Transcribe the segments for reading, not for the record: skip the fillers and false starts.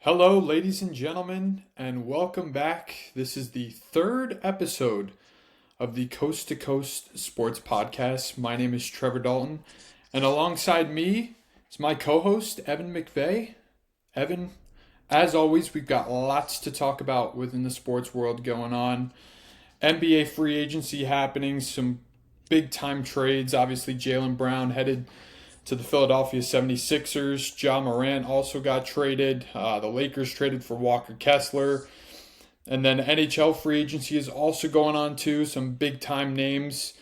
Hello, ladies and gentlemen, and welcome back. This is the third episode of the Coast to Coast Sports Podcast. My name is Trevor Dalton, and alongside me is my co host, Evan McVeigh. Evan, as always, we've got lots to talk about within the sports world going on. NBA free agency happening, some big time trades. Obviously, Jaylen Brown headed to the Philadelphia 76ers. Ja Morant also got traded. The Lakers traded for Walker Kessler. And then NHL free agency is also going on too. Some big time names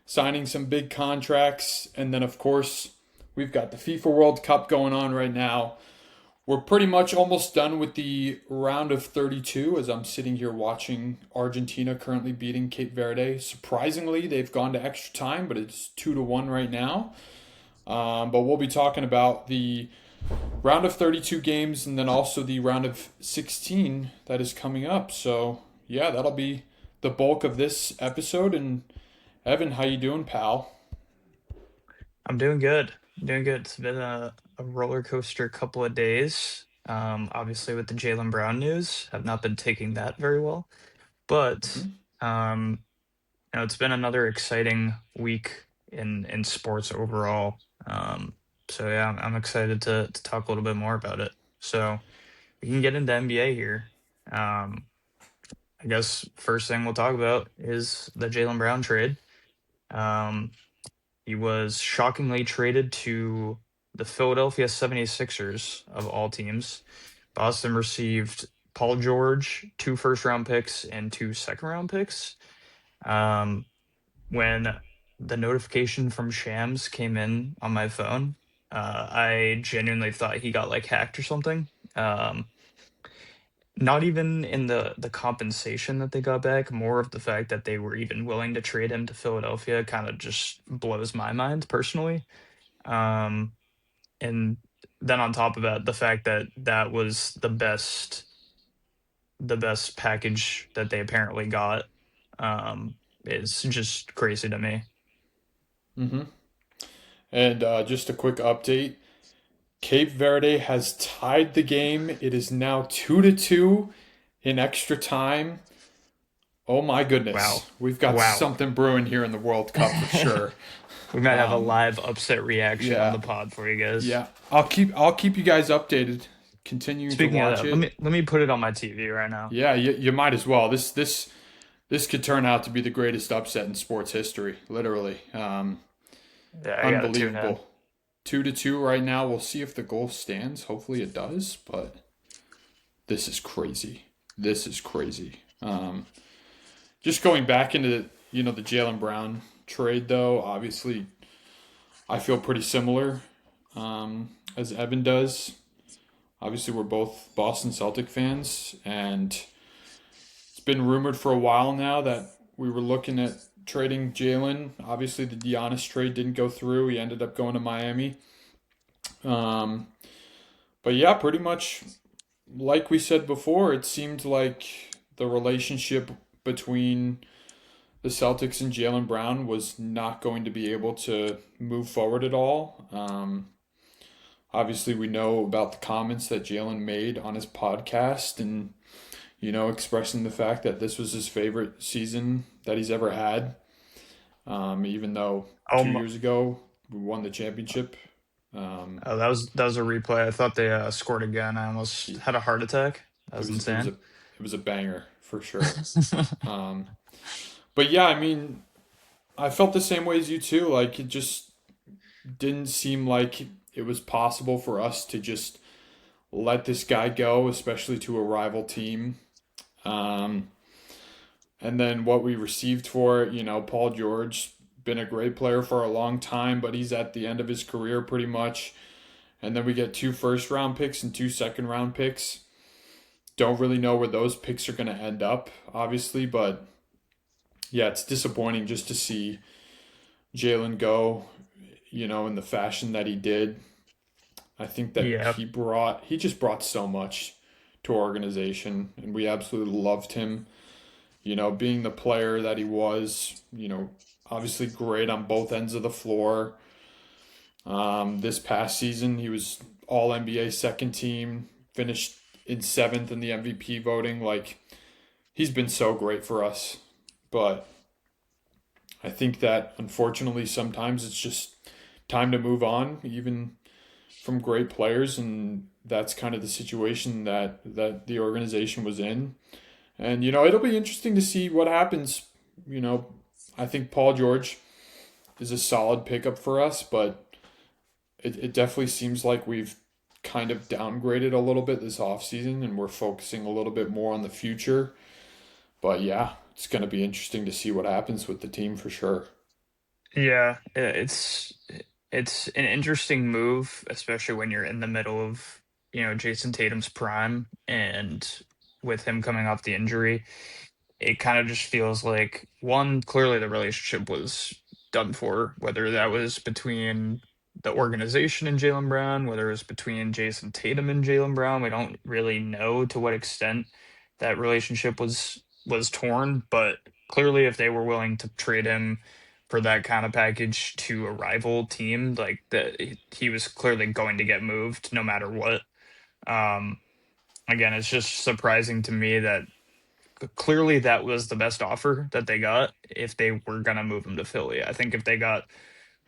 signing some big contracts. And then, of course, we've got the FIFA World Cup going on right now. We're pretty much almost done with the round of 32 as I'm sitting here watching Argentina currently beating Cape Verde. Surprisingly, they've gone to extra time, but it's 2-1 right now. But we'll be talking about the round of 32 games and then also the round of 16 that is coming up. So, yeah, that'll be the bulk of this episode. And Evan, how you doing, pal? I'm doing good. Doing good. It's been a roller coaster couple of days. Obviously with the Jaylen Brown news, have not been taking that very well. But Hmm. um, it's been another exciting week in sports overall. So yeah, I'm excited to talk a little bit more about it. So we can get into NBA here. Um, I guess first thing we'll talk about is the Jaylen Brown trade. Um, He was shockingly traded to the Philadelphia 76ers of all teams. Boston received Paul George, two first round picks, and two second round picks. Um, when the notification from Shams came in on my phone, I genuinely thought he got like hacked or something. Um, Not even in the compensation that they got back, more of the fact that they were even willing to trade him to Philadelphia kind of just blows my mind personally. Um, and then on top of that, the fact that that was the best package that they apparently got, is just crazy to me. Hmm. And just a quick update. Cape Verde has tied the game. It is now 2-2 in extra time. Oh my Wow. goodness. We've got Wow. something brewing here in the World Cup for sure. We might have a Um, live upset reaction on yeah, the pod for you guys. yeah. I'll keep you guys updated. Continuing to Speaking of watch that, let it. me let me put it on my TV right now. Yeah, you might as well. This could turn out to be the greatest upset in sports history. Literally, Yeah, I gotta tune in. unbelievable. 2-2 right now. We'll see if the goal stands. Hopefully it does. But this is crazy. This is crazy. Just going back into the Jaylen Brown trade though. Obviously, I feel pretty similar as Evan does. Obviously, we're both Boston Celtic fans, and it's been rumored for a while now that we were looking at trading Jaylen. Obviously, the Giannis trade didn't go through. He ended up going to Miami. Um, but yeah, pretty much like we said before, it seemed like the relationship between the Celtics and Jaylen Brown was not going to be able to move forward at all. Obviously, we know about the comments that Jaylen made on his podcast and, expressing the fact that this was his favorite season that he's ever had. Even though two Um, years ago we won the championship. Um, oh, that was a replay. I thought they scored again. I almost it had a heart attack. That was it was a insane. it was a banger for sure. Um, but yeah, I mean, I felt the same way as you too. Like it just didn't seem like it was possible for us to just let this guy go, especially to a rival team. Um, and then what we received for it, Paul George, been a great player for a long time, but he's at the end of his career pretty much. And then we get two first round picks and two second round picks. Don't really know where those picks are going to end up, obviously, but yeah, it's disappointing just to see Jaylen go, in the fashion that he did. I think that Yeah, he just brought so much to our organization, and we absolutely loved him. Being the player that he was, obviously great on both ends of the floor. This past season, he was All NBA second team, finished in seventh in the MVP voting. Like, he's been so great for us. But I think that unfortunately sometimes it's just time to move on, even from great players, and that's kind of the situation that the organization was in. And it'll be interesting to see what happens. You know, I think Paul George is a solid pickup for us, but it definitely seems like we've kind of downgraded a little bit this offseason and we're focusing a little bit more on the future. But yeah, it's going to be interesting to see what happens with the team for sure. Yeah, it's an interesting move, especially when you're in the middle of, Jason Tatum's prime and with him coming off the injury. It kind of just feels like one, clearly the relationship was done for, whether that was between the organization and Jaylen Brown, whether it was between Jason Tatum and Jaylen Brown. We don't really know to what extent that relationship was torn, but clearly if they were willing to trade him for that kind of package to a rival team, like that he was clearly going to get moved no matter what. Um, Again, it's just surprising to me that clearly that was the best offer that they got if they were going to move him to Philly. I think if they got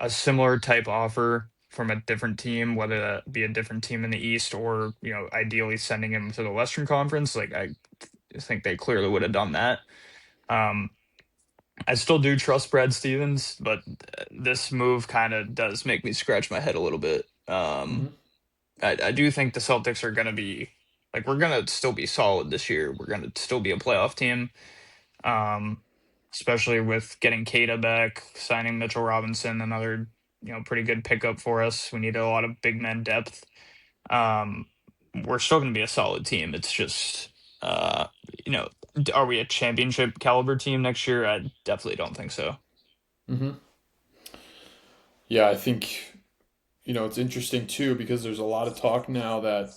a similar type offer from a different team, whether that be a different team in the East or, ideally sending him to the Western Conference, like I think they clearly would have done that. Um, I still do trust Brad Stevens, but this move kind of does make me scratch my head a little bit. Hmm. I do think the Celtics are going to be like we're going to still be solid this year. We're going to still be a playoff team, um, especially with getting Kata back, signing Mitchell Robinson, another pretty good pickup for us. We need a lot of big men depth. Um, we're still going to be a solid team. It's just, uh, you know, are we a championship caliber team next year? I definitely don't think so. Hmm. Yeah, I think it's interesting too because there's a lot of talk now that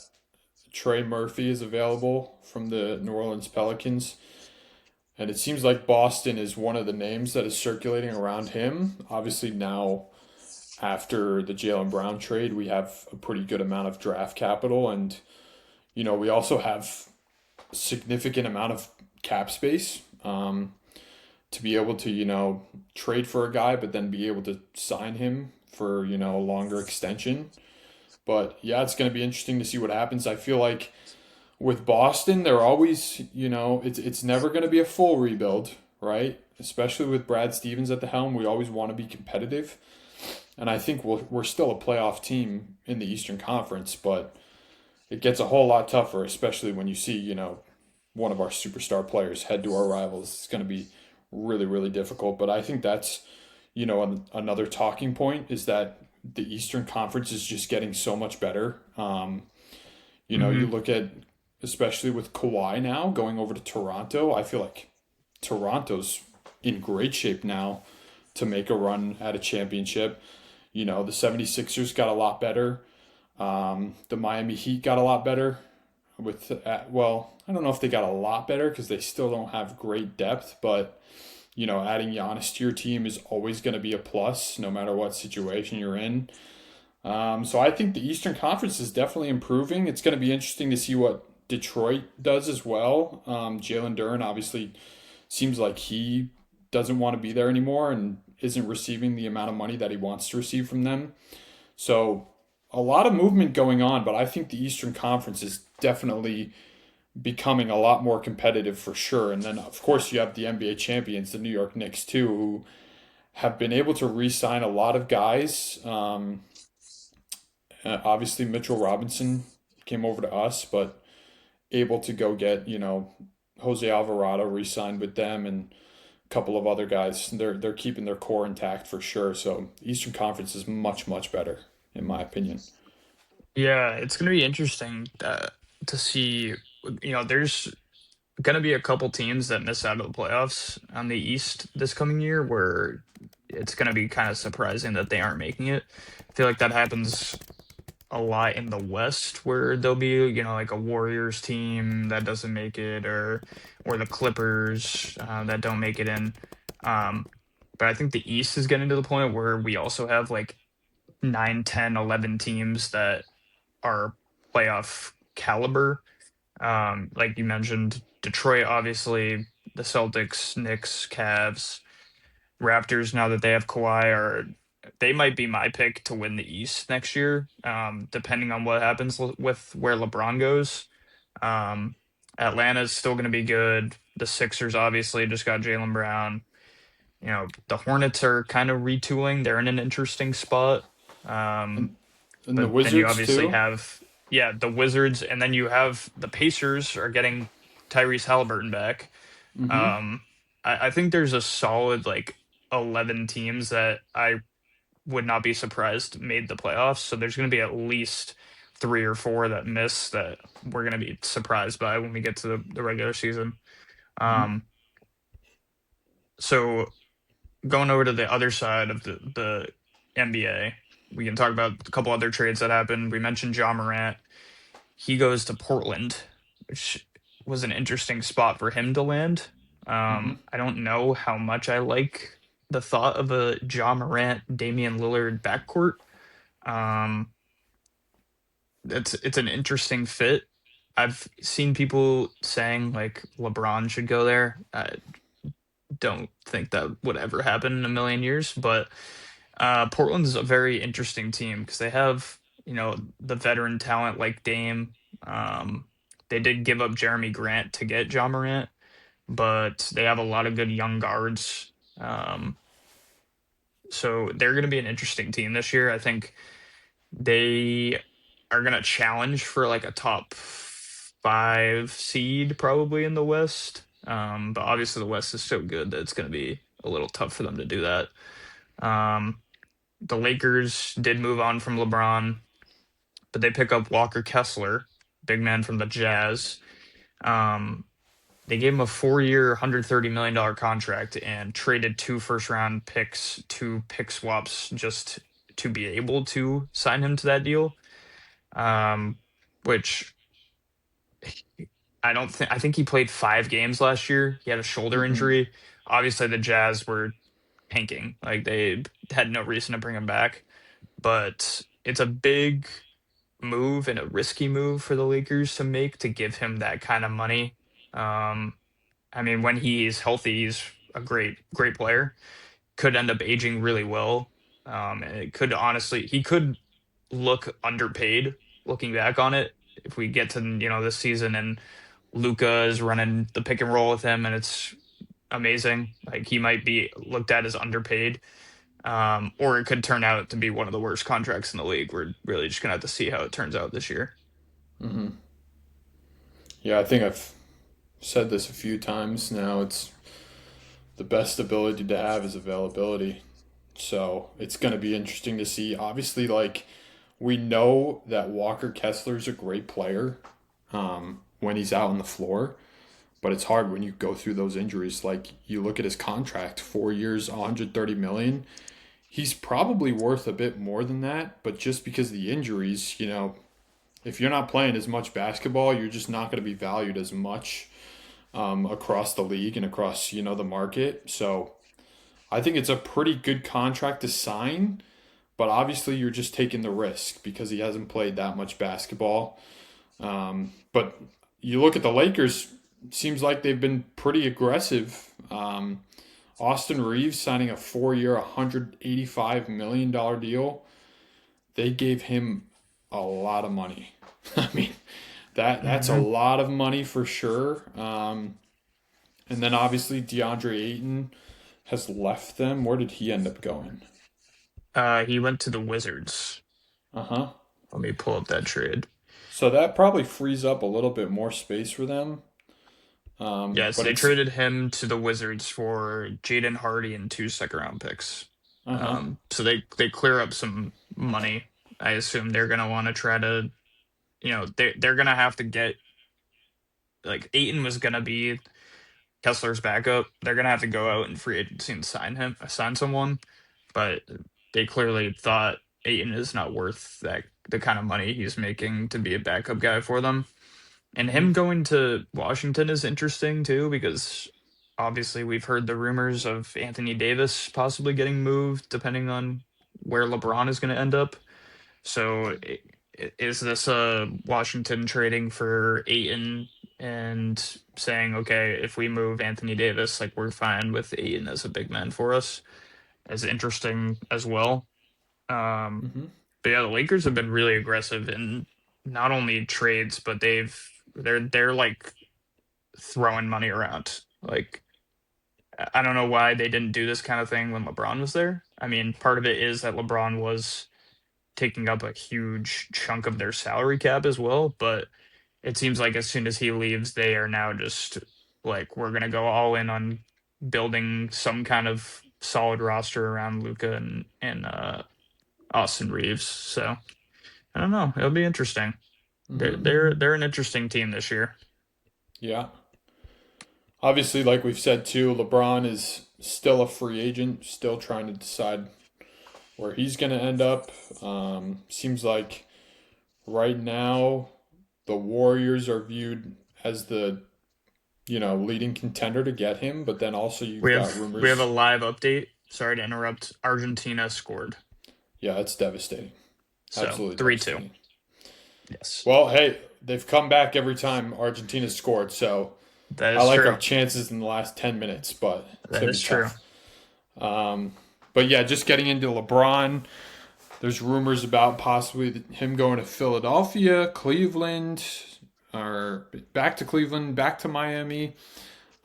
Trey Murphy is available from the New Orleans Pelicans. And it seems like Boston is one of the names that is circulating around him. Obviously, now after the Jaylen Brown trade, we have a pretty good amount of draft capital. And, we also have a significant amount of cap space to be able to, trade for a guy, but then be able to sign him for, a longer extension. But yeah, it's going to be interesting to see what happens. I feel like with Boston, they're always, it's never going to be a full rebuild, right? Especially with Brad Stevens at the helm, we always want to be competitive. And I think we're still a playoff team in the Eastern Conference, but it gets a whole lot tougher, especially when you see, one of our superstar players head to our rivals. It's going to be really, really difficult. But I think that's, another talking point is that the Eastern Conference is just getting so much better. You Hmm. look at, especially with Kawhi now going over to Toronto, I feel like Toronto's in great shape now to make a run at a championship. The 76ers got a lot better. The Miami Heat got a lot better well, I don't know if they got a lot better because they still don't have great depth, but adding Giannis to your team is always going to be a plus no matter what situation you're in. So I think the Eastern Conference is definitely improving. It's going to be interesting to see what Detroit does as well. Jalen Duren obviously seems like he doesn't want to be there anymore and isn't receiving the amount of money that he wants to receive from them. So a lot of movement going on, but I think the Eastern Conference is definitely becoming a lot more competitive for sure. And then, of course, you have the NBA champions, the New York Knicks, too, who have been able to re sign a lot of guys. Obviously, Mitchell Robinson came over to us, but able to go get, Jose Alvarado re signed with them and a couple of other guys. They're keeping their core intact for sure. So, Eastern Conference is much, much better, in my opinion. Yeah, it's going to be interesting to see. There's going to be a couple teams that miss out of the playoffs on the East this coming year where it's going to be kind of surprising that they aren't making it. I feel like that happens a lot in the West where there'll be, like a Warriors team that doesn't make it or the Clippers that don't make it in. Um, but I think the East is getting to the point where we also have like 9, 10, 11 teams that are playoff caliber. Like you mentioned, Detroit, obviously, the Celtics, Knicks, Cavs, Raptors, now that they have Kawhi, they might be my pick to win the East next year, depending on what happens with where LeBron goes. Um, Atlanta's still going to be good. The Sixers obviously just got Jaylen Brown. The Hornets are kind of retooling. They're in an interesting spot. Um, And and the but then you Wizards obviously too. have, yeah, the Wizards, and then you have the Pacers are getting Tyrese Halliburton back. Mm-hmm. Um, I think there's a solid like 11 teams that I would not be surprised made the playoffs. So there's going to be at least three or four that miss that we're going to be surprised by when we get to the regular season. Mm-hmm. Um, so going over to the other side of the NBA, we can talk about a couple other trades that happened. We mentioned John Morant. He goes to Portland, which was an interesting spot for him to land. Mm-hmm. I don't know how much I like the thought of a John Morant, Damian Lillard backcourt. Um, it's an interesting fit. I've seen people saying like LeBron should go there. I don't think that would ever happen in a million years, but Portland's a very interesting team because they have, the veteran talent like Dame. Um, they did give up Jeremy Grant to get John Morant, but they have a lot of good young guards. Um, so they're going to be an interesting team this year. I think they are going to challenge for like a top five seed probably in the West. But obviously the West is so good that it's going to be a little tough for them to do that. Um, the Lakers did move on from LeBron, but they pick up Walker Kessler, big man from the Jazz. Um, they gave him a 4-year, $130 million contract and traded two first round picks, two pick swaps just to be able to sign him to that deal. Which I think he played 5 games last year. He had a shoulder Mm-hmm. injury. Obviously, the Jazz were tanking. Like they had no reason to bring him back. But it's a big move and a risky move for the Lakers to make to give him that kind of money. Um, I mean, when he's healthy, he's a great player. Could end up aging really well. And it could honestly, he could look underpaid looking back on it if we get to this season and Luca is running the pick and roll with him and it's amazing. Like he might be looked at as underpaid. Or it could turn out to be one of the worst contracts in the league. We're really just gonna have to see how it turns out this year. Mm-hmm. Yeah, I think I've said this a few times now. It's the best ability to have is availability. So it's going to be interesting to see. Obviously, like we know that Walker Kessler's a great player when he's out on the floor, but it's hard when you go through those injuries. Like you look at his contract, 4 years, 130 million. He's probably worth a bit more than that, but just because of the injuries, if you're not playing as much basketball, you're just not going to be valued as much across the league and across the market. So I think it's a pretty good contract to sign, but obviously you're just taking the risk because he hasn't played that much basketball. But you look at the Lakers, seems like they've been pretty aggressive. Austin Reeves signing a 4-year, $185 million deal. They gave him a lot of money. I mean, that's a Hmm. lot of money for sure. And then obviously DeAndre Ayton has left them. Where did he end up going? He went to the Wizards. Uh huh. Let me pull up that trade. So that probably frees up a little bit more space for them. Yes, But they it's traded him to the Wizards for Jaden Hardy and two second round picks. uh huh. So they clear up some money. I assume they're gonna want to try to, they're gonna have to get like Aiton was gonna be Kessler's backup. They're gonna have to go out in free agency and sign someone. But they clearly thought Aiton is not worth that the kind of money he's making to be a backup guy for them. And Hmm. him going to Washington is interesting too because obviously we've heard the rumors of Anthony Davis possibly getting moved depending on where LeBron is going to end up. So is this Washington trading for Ayton and saying, okay, if we move Anthony Davis, like we're fine with Ayton as a big man for us, as interesting as well. Um, Hmm. but yeah, the Lakers have been really aggressive in not only trades, but they're like throwing money around. Like I don't know why they didn't do this kind of thing when LeBron was there. I mean, part of it is that LeBron was taking up a huge chunk of their salary cap as well, but it seems like as soon as he leaves, they are now just like we're gonna go all in on building some kind of solid roster around Luca and Austin Reeves. So I don't know. It'll be interesting. Hmm. They're an interesting team this year. Yeah. Obviously, like we've said too, LeBron is still a free agent, still trying to decide where he's going to end up. Seems like right now the Warriors are viewed as the leading contender to get him, but then also you've got We have a rumors. live update. Sorry to interrupt. Argentina scored. Yeah, it's devastating. So Absolutely 3-2. devastating. Yes. Well, hey, they've come back every time Argentina scored, so That I is like our true. chances in the last 10 minutes, but it's That going to is be true. tough. Um, but yeah, just getting into LeBron, there's rumors about possibly him going to Philadelphia, Cleveland, or back to Cleveland, back to Miami.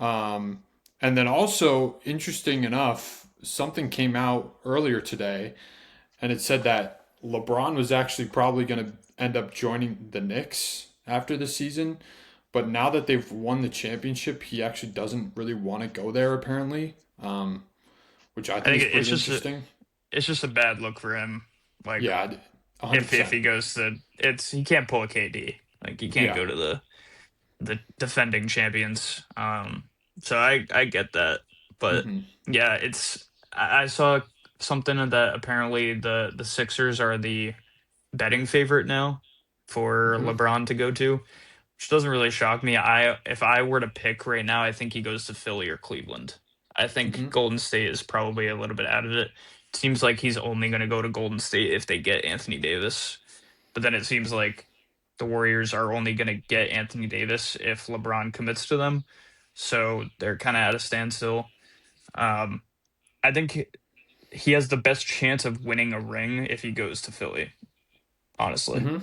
Um, and then also, interesting enough, something came out earlier today, and it said that LeBron was actually probably going to end up joining the Knicks after the season. But now that they've won the championship, he actually doesn't really want to go there, apparently, which I I think think is pretty interesting. it's just a bad look for him. Like Yeah, if 100%. he goes to it's he can't pull a KD. Like he can't Yeah. go to the defending champions. So I get that. But Hmm. yeah, I saw something that apparently the Sixers are the betting favorite now for Hmm. LeBron to go to, which doesn't really shock me. I if I were to pick right now, I think he goes to Philly or Cleveland. I think Hmm. Golden State is probably a little bit out of it. Seems like he's only going to go to Golden State if they get Anthony Davis. But then it seems like the Warriors are only going to get Anthony Davis if LeBron commits to them. So they're kind of at a standstill. Um, I think he has the best chance of winning a ring if he goes to Philly, honestly. Hmm.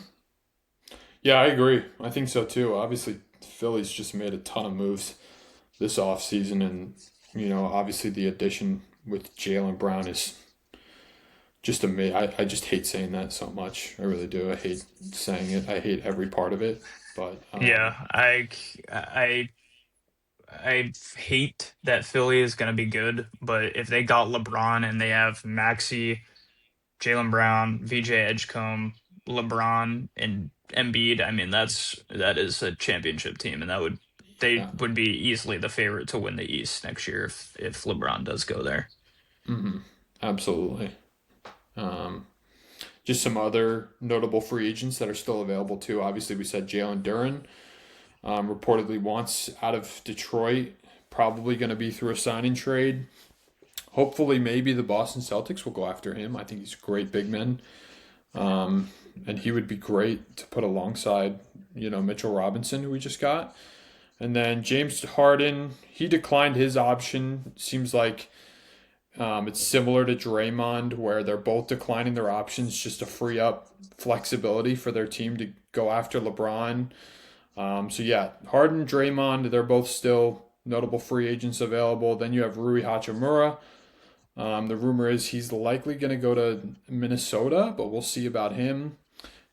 Yeah, I agree. I think so too. Obviously, Philly's just made a ton of moves this offseason, and obviously the addition with Jaylen Brown is just amazing. I just hate saying that so much. I really do. I hate saying it. I hate every part of it. But Yeah, I I hate that Philly is going to be good, but if they got LeBron and they have Maxi, Jaylen Brown, VJ Edgecombe, LeBron, and Embiid, I mean that is a championship team, and they yeah. would be easily the favorite to win the East next year if LeBron does go there. Hmm. Absolutely. Um, just some other notable free agents that are still available too. Obviously, we said Jalen Duren reportedly wants out of Detroit. Probably going to be through a signing trade. Hopefully, maybe the Boston Celtics will go after him. I think he's a great big man, and he would be great to put alongside Mitchell Robinson, who we just got. And then James Harden, he declined his option. Seems like it's similar to Draymond, where they're both declining their options just to free up flexibility for their team to go after LeBron. So yeah, Harden, Draymond, they're both still notable free agents available. Then you have Rui Hachimura. The rumor is he's likely going to go to Minnesota, but we'll see about him.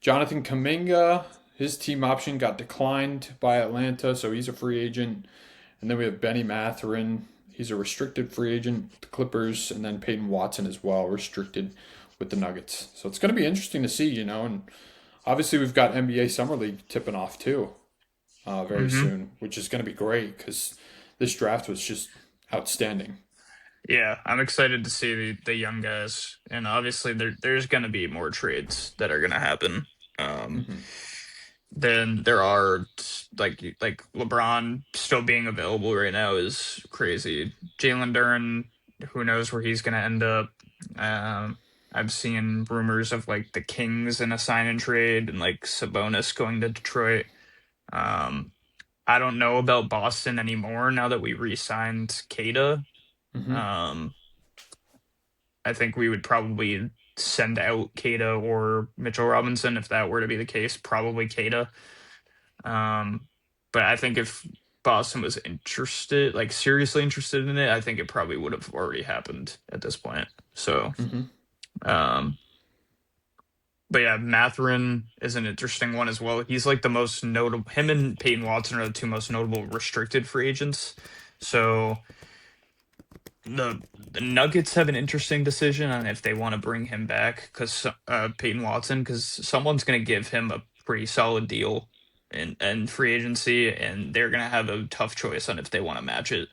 Jonathan Kuminga, his team option got declined by Atlanta, so he's a free agent. And then we have Benny Mathurin. He's a restricted free agent with the Clippers, and then Peyton Watson as well, restricted with the Nuggets. So it's going to be interesting to see, and obviously we've got NBA Summer League tipping off too very Hmm. soon, which is going to be great because this draft was just outstanding. Yeah, I'm excited to see the young guys, and obviously there's going to be more trades that are going to happen. Um, Hmm. then there are like LeBron still being available right now is crazy. Jalen Duren, who knows where he's going to end up. I've seen rumors of like the Kings in a sign and trade and like Sabonis going to Detroit. Um, I don't know about Boston anymore now that we re-signed Kata. Hmm. Um, I think we would probably send out Kata or Mitchell Robinson if that were to be the case. Probably Kata. Um, but I think if Boston was interested, like seriously interested in it, I think it probably would have already happened at this point. So, Hmm. um, but yeah, Matherin is an interesting one as well. He's like the most notable. Him and Peyton Watson are the two most notable restricted free agents. So the Nuggets have an interesting decision on if they want to bring him back because Peyton Watson, because someone's going to give him a pretty solid deal in free agency, and they're going to have a tough choice on if they want to match it.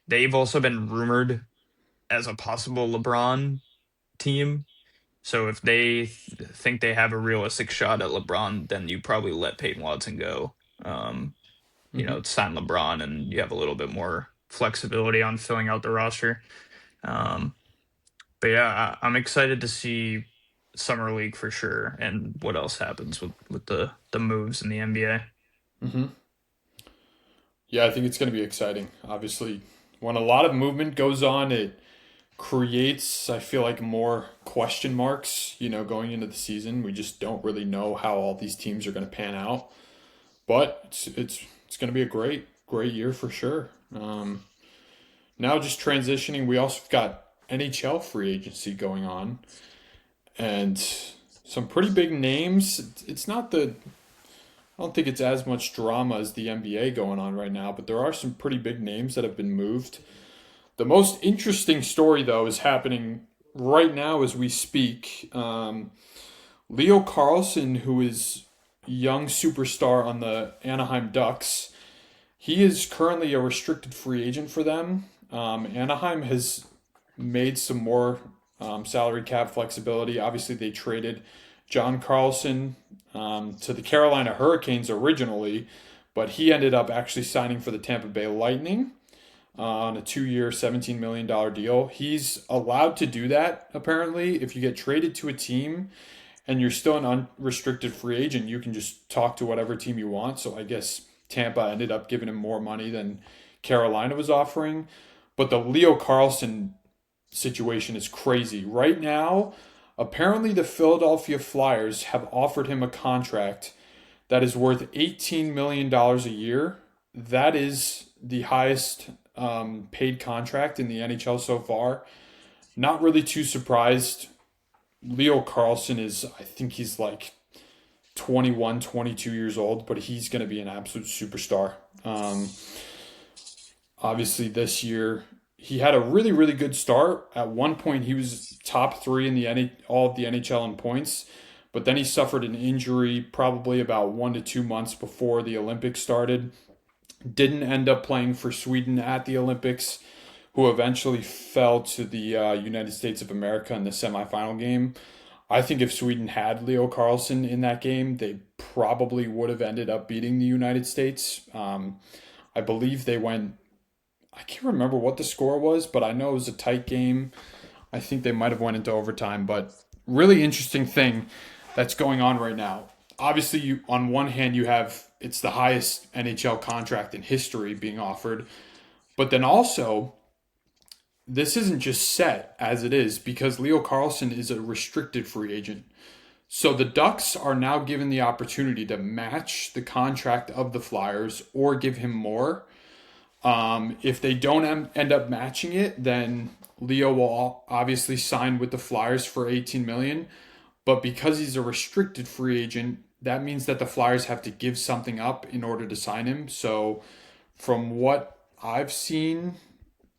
They've also been rumored as a possible LeBron team. So if they think they have a realistic shot at LeBron, then you probably let Peyton Watson go. Um, Hmm. sign LeBron, and you have a little bit more flexibility on filling out the roster. Um, but yeah, I'm excited to see summer league for sure, and what else happens with the moves in the NBA. Hmm. Yeah, I think it's going to be exciting. Obviously, when a lot of movement goes on, it creates, I feel like, more question marks, going into the season. We just don't really know how all these teams are going to pan out. But it's going to be a great year for sure. Now just transitioning, we also got NHL free agency going on and some pretty big names. It's not the I don't think it's as much drama as the NBA going on right now, but there are some pretty big names that have been moved. The most interesting story, though, is happening right now as we speak. Leo Carlson, who is young superstar on the Anaheim Ducks, he is currently a restricted free agent for them. Anaheim has made some more salary cap flexibility. Obviously, they traded John Carlson to the Carolina Hurricanes originally, but he ended up actually signing for the Tampa Bay Lightning on a 2 year, $17 million deal. He's allowed to do that, apparently. If you get traded to a team and you're still an unrestricted free agent, you can just talk to whatever team you want. So I guess Tampa ended up giving him more money than Carolina was offering. But the Leo Carlson situation is crazy. Right now, apparently the Philadelphia Flyers have offered him a contract that is worth $18 million a year. That is the highest paid contract in the NHL so far. Not really too surprised. Leo Carlson is, I think he's like 21, 22 years old, but he's going to be an absolute superstar. Obviously, this year, he had a really good start. At one point, he was top three in all of the NHL in points, but then he suffered an injury probably about 1 to 2 months before the Olympics started. Didn't end up playing for Sweden at the Olympics, who eventually fell to the United States of America in the semifinal game. I think if Sweden had Leo Carlson in that game, they probably would have ended up beating the United States. I believe they went. I can't remember what the score was, but I know it was a tight game. I think they might have went into overtime. But really interesting thing that's going on right now. Obviously, on one hand you have it's the highest NHL contract in history being offered, but then also this isn't just set as it is because Leo Carlson is a restricted free agent. So the Ducks are now given the opportunity to match the contract of the Flyers or give him more. If they don't end up matching it, then Leo will obviously sign with the Flyers for 18 million. But because he's a restricted free agent, that means that the Flyers have to give something up in order to sign him. So from what I've seen,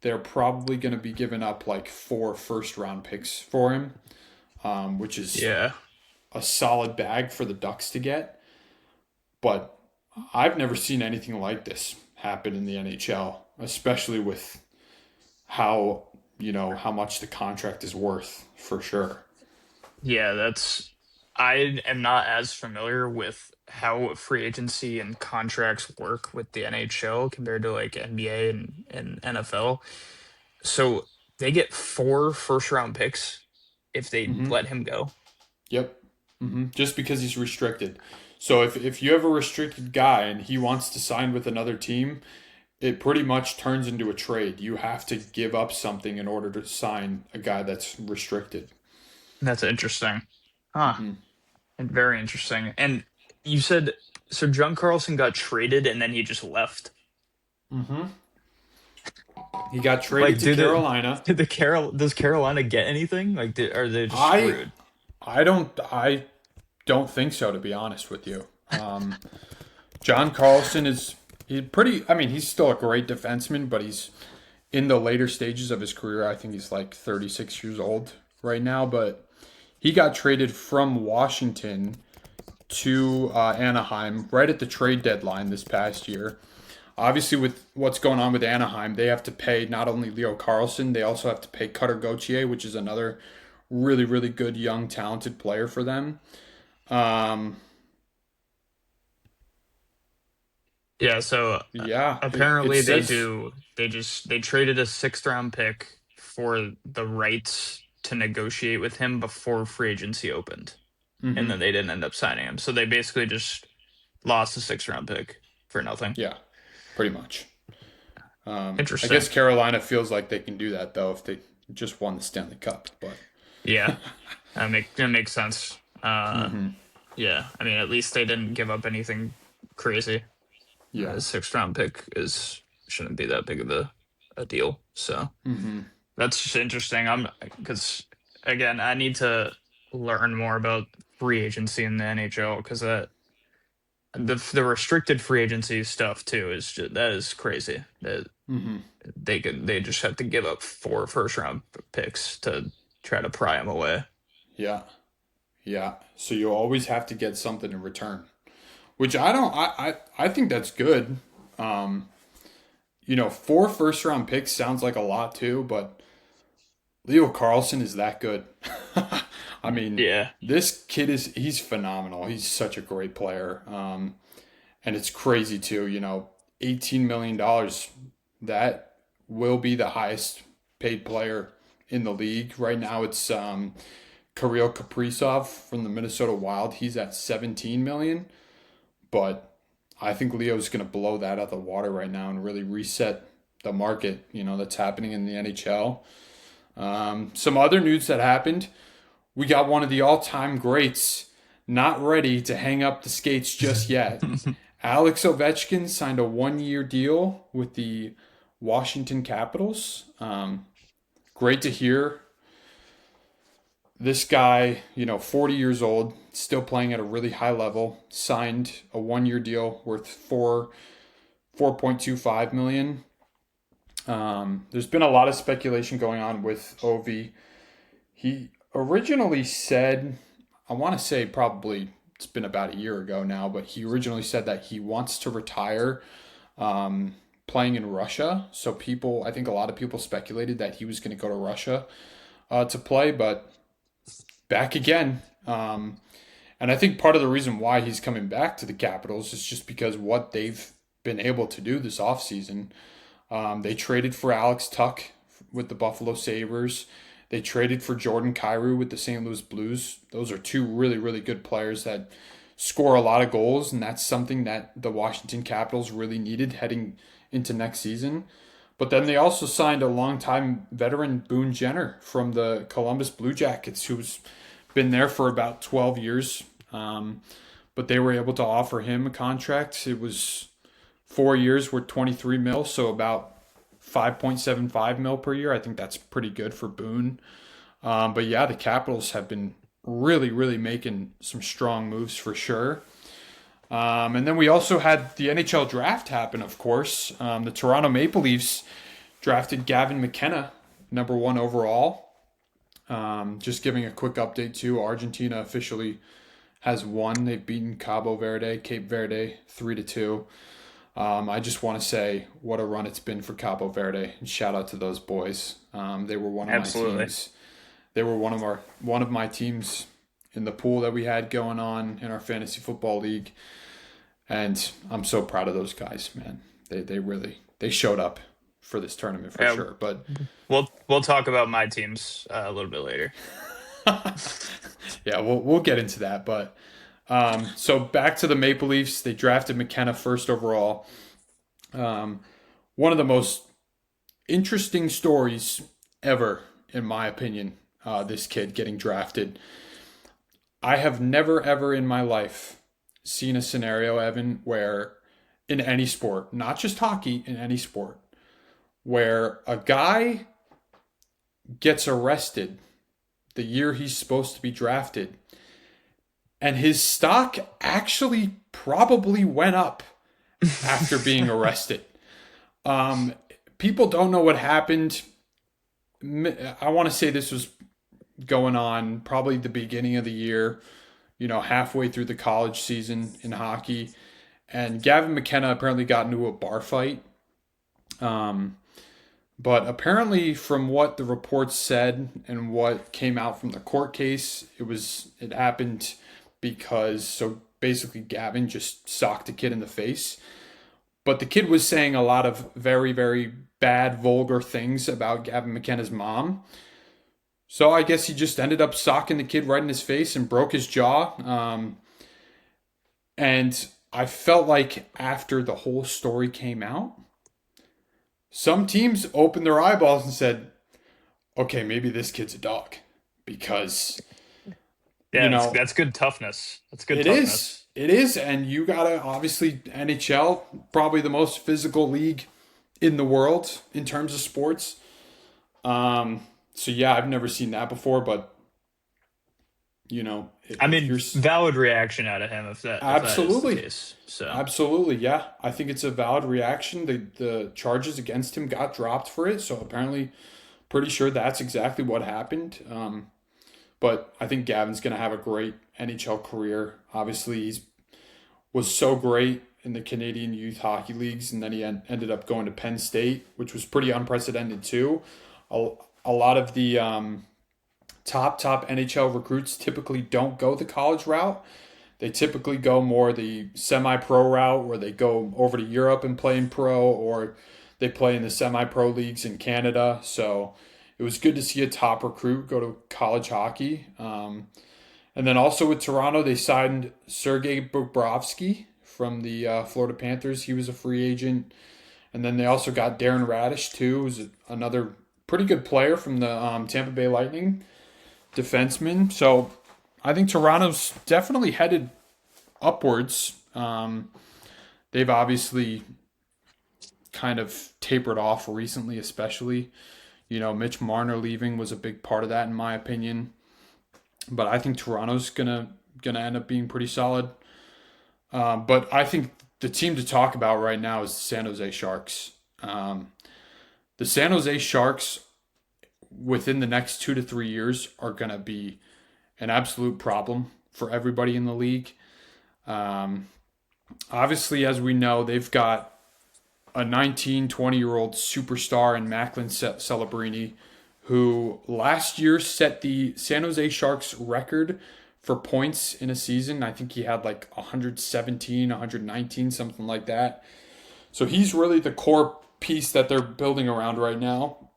they're probably going to be giving up like 4 first round picks for him, which is Yeah, a solid bag for the Ducks to get. But I've never seen anything like this happen in the NHL, especially with how much the contract is worth for sure. yeah, that's. I am not as familiar with how free agency and contracts work with the NHL compared to like NBA and NFL. So they get 4 first round picks. if they Mm-hmm. let him go. Yep. Just because he's restricted. So if you have a restricted guy and he wants to sign with another team, it pretty much turns into a trade. You have to give up something in order to sign a guy that's restricted. That's interesting. Huh. hmm And very interesting. And you said so John Carlson got traded and then he just left. hmm He got traded Like, to Carolina. does Carolina get anything? Like, are they just I screwed? I don't think so, to be honest with you. John Carlson is he pretty. I mean, he's still a great defenseman, but he's in the later stages of his career. I think he's like 36 years old right now, but he got traded from Washington to Anaheim right at the trade deadline this past year. Obviously, with what's going on with Anaheim, they have to pay not only Leo Carlson, they also have to pay Cutter Gauthier, which is another really, really good, young, talented player for them. Um, Yeah, so yeah, it apparently says. they traded a sixth round pick for the rights to negotiate with him before free agency opened. And hmm then they didn't end up signing him. So they basically just lost a sixth round pick for nothing. Yeah, pretty much. I Interesting. guess Carolina feels like they can do that though if they just won the Stanley Cup, but Yeah, that makes sense. hmm Yeah, I mean, at least they didn't give up anything crazy. yeah. A sixth round pick is shouldn't be that big of a deal. So hmm that's just interesting. I'm because again, I need to learn more about free agency in the NHL because the restricted free agency stuff too is just, that is crazy. That hmm they just have to give up 4 first round picks to try to pry him away. Yeah, yeah. So you always have to get something in return, which I don't. I think that's good. Um, 4 first round picks sounds like a lot too, but Leo Carlson is that good. I mean, Yeah. this kid he's phenomenal. He's such a great player. And it's crazy too, $18 million. That will be the highest paid player in the league. Right now it's Kirill Kaprizov from the Minnesota Wild. He's at 17 million, but I think Leo's going to blow that out of the water right now and really reset the market, that's happening in the NHL. Some other news that happened, we got one of the all-time greats not ready to hang up the skates just yet. Alex Ovechkin signed a 1-year deal with the Washington Capitals. Great to hear. This guy, 40 years old, still playing at a really high level, signed a 1-year deal worth 4.25 million. There's been a lot of speculation going on with Ovi. He originally said, I want to say probably it's been about a year ago now, but he originally said that he wants to retire playing in Russia. So I think a lot of people speculated that he was going to go to Russia to play, but back again. And I think part of the reason why he's coming back to the Capitals is just because what they've been able to do this offseason. They traded for Alex Tuck with the Buffalo Sabres. They traded for Jordan Kyrou with the St. Louis Blues. Those are two really, really good players that score a lot of goals, and that's something that the Washington Capitals really needed heading into next season. But then they also signed a longtime veteran, Boone Jenner, from the Columbus Blue Jackets, who's been there for about 12 years. But they were able to offer him a contract. It was 4 years worth 23 mil, so about 5.75 mil per year. I think that's pretty good for Boone. But yeah, the Capitals have been really, really making some strong moves for sure. And then we also had the NHL draft happen, of course. The Toronto Maple Leafs drafted Gavin McKenna, number 1 overall. Just giving a quick update too, Argentina officially has won. They've beaten Cape Verde 3-2. I just want to say what a run it's been for Cabo Verde, and shout out to those boys. They were one of my Absolutely. teams. They were one of my teams in the pool that we had going on in our fantasy football league, and I'm so proud of those guys, man. They really they showed up for this tournament for Yeah, sure. But we'll talk about my teams a little bit later. Yeah, we'll get into that, but so back to the Maple Leafs. They drafted McKenna first overall. Um, One of the most interesting stories ever, in my opinion. This kid getting drafted. I have never ever in my life seen a scenario, Evan, where in any sport, not just hockey, in any sport, where a guy gets arrested the year he's supposed to be drafted, and his stock actually probably went up after being arrested. Um, People don't know what happened. I want to say this was going on probably the beginning of the year, halfway through the college season in hockey. And Gavin McKenna apparently got into a bar fight. Um, but apparently, from what the reports said and what came out from the court case, it happened because so basically Gavin just socked a kid in the face. But the kid was saying a lot of very, very bad, vulgar things about Gavin McKenna's mom. So I guess he just ended up socking the kid right in his face and broke his jaw. And I felt like after the whole story came out, some teams opened their eyeballs and said, okay, maybe this kid's a dog. Because, you Yeah, know, that's good toughness. That's good it is. toughness. It is. And you got to, obviously, NHL, probably the most physical league in the world in terms of sports. So, yeah, I've never seen that before. But, I if mean, you're valid reaction out of him if that is the absolutely, case. So absolutely, yeah, I think it's a valid reaction. The charges against him got dropped for it. So, apparently, pretty sure that's exactly what happened. But I think Gavin's going to have a great NHL career. Obviously, he's was so great in the Canadian youth hockey leagues, and then he ended up going to Penn State, which was pretty unprecedented too. A, a lot of the top NHL recruits typically don't go the college route. They typically go more the semi-pro route, where they go over to Europe and play in pro, or they play in the semi-pro leagues in Canada. So it was good to see a top recruit go to college hockey. And then also with Toronto, they signed Sergei Bobrovsky from the Florida Panthers. He was a free agent. And then they also got Darren Radish, too, who's another pretty good player from the Tampa Bay Lightning, defenseman. So I think Toronto's definitely headed upwards. They've obviously kind of tapered off recently, especially. Mitch Marner leaving was a big part of that, in my opinion. But I think Toronto's gonna end up being pretty solid. But I think the team to talk about right now is the San Jose Sharks. The San Jose Sharks, within the next 2 to 3 years, are gonna be an absolute problem for everybody in the league. Um, Obviously, as we know, they've got a 19, 20-year-old superstar in Macklin Celebrini, who last year set the San Jose Sharks record for points in a season. I think he had like 117, 119, something like that. So he's really the core piece that they're building around right now.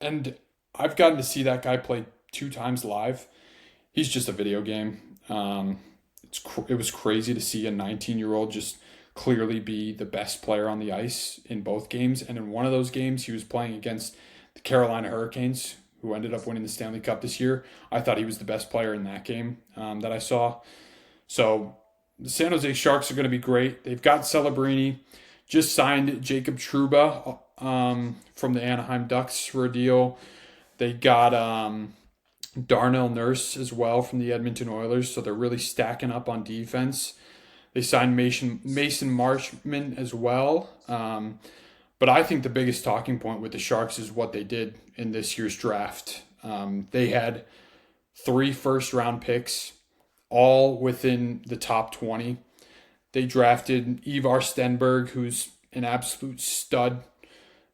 And I've gotten to see that guy play 2 times live. He's just a video game. It was crazy to see a 19-year-old just clearly be the best player on the ice in both games. And in one of those games, he was playing against the Carolina Hurricanes, who ended up winning the Stanley Cup this year. I thought he was the best player in that game that I saw. So the San Jose Sharks are going to be great. They've got Celebrini, just signed Jacob Trouba from the Anaheim Ducks for a deal. They got Darnell Nurse as well from the Edmonton Oilers, so they're really stacking up on defense. They signed Mason Marshman as well. But I think the biggest talking point with the Sharks is what they did in this year's draft. They had 3 first-round picks, all within the top 20. They drafted Ivar Stenberg, who's an absolute stud.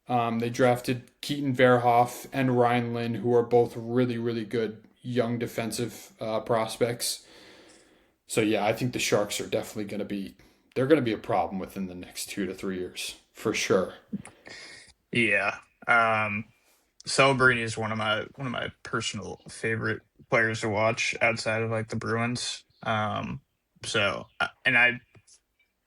They drafted Keaton Verhoff and Ryan Lynn, who are both really, really good young defensive prospects. So yeah, I think the Sharks are definitely they're going to be a problem within the next 2 to 3 years for sure. yeah. Celebrini is one of my personal favorite players to watch outside of like the Bruins. And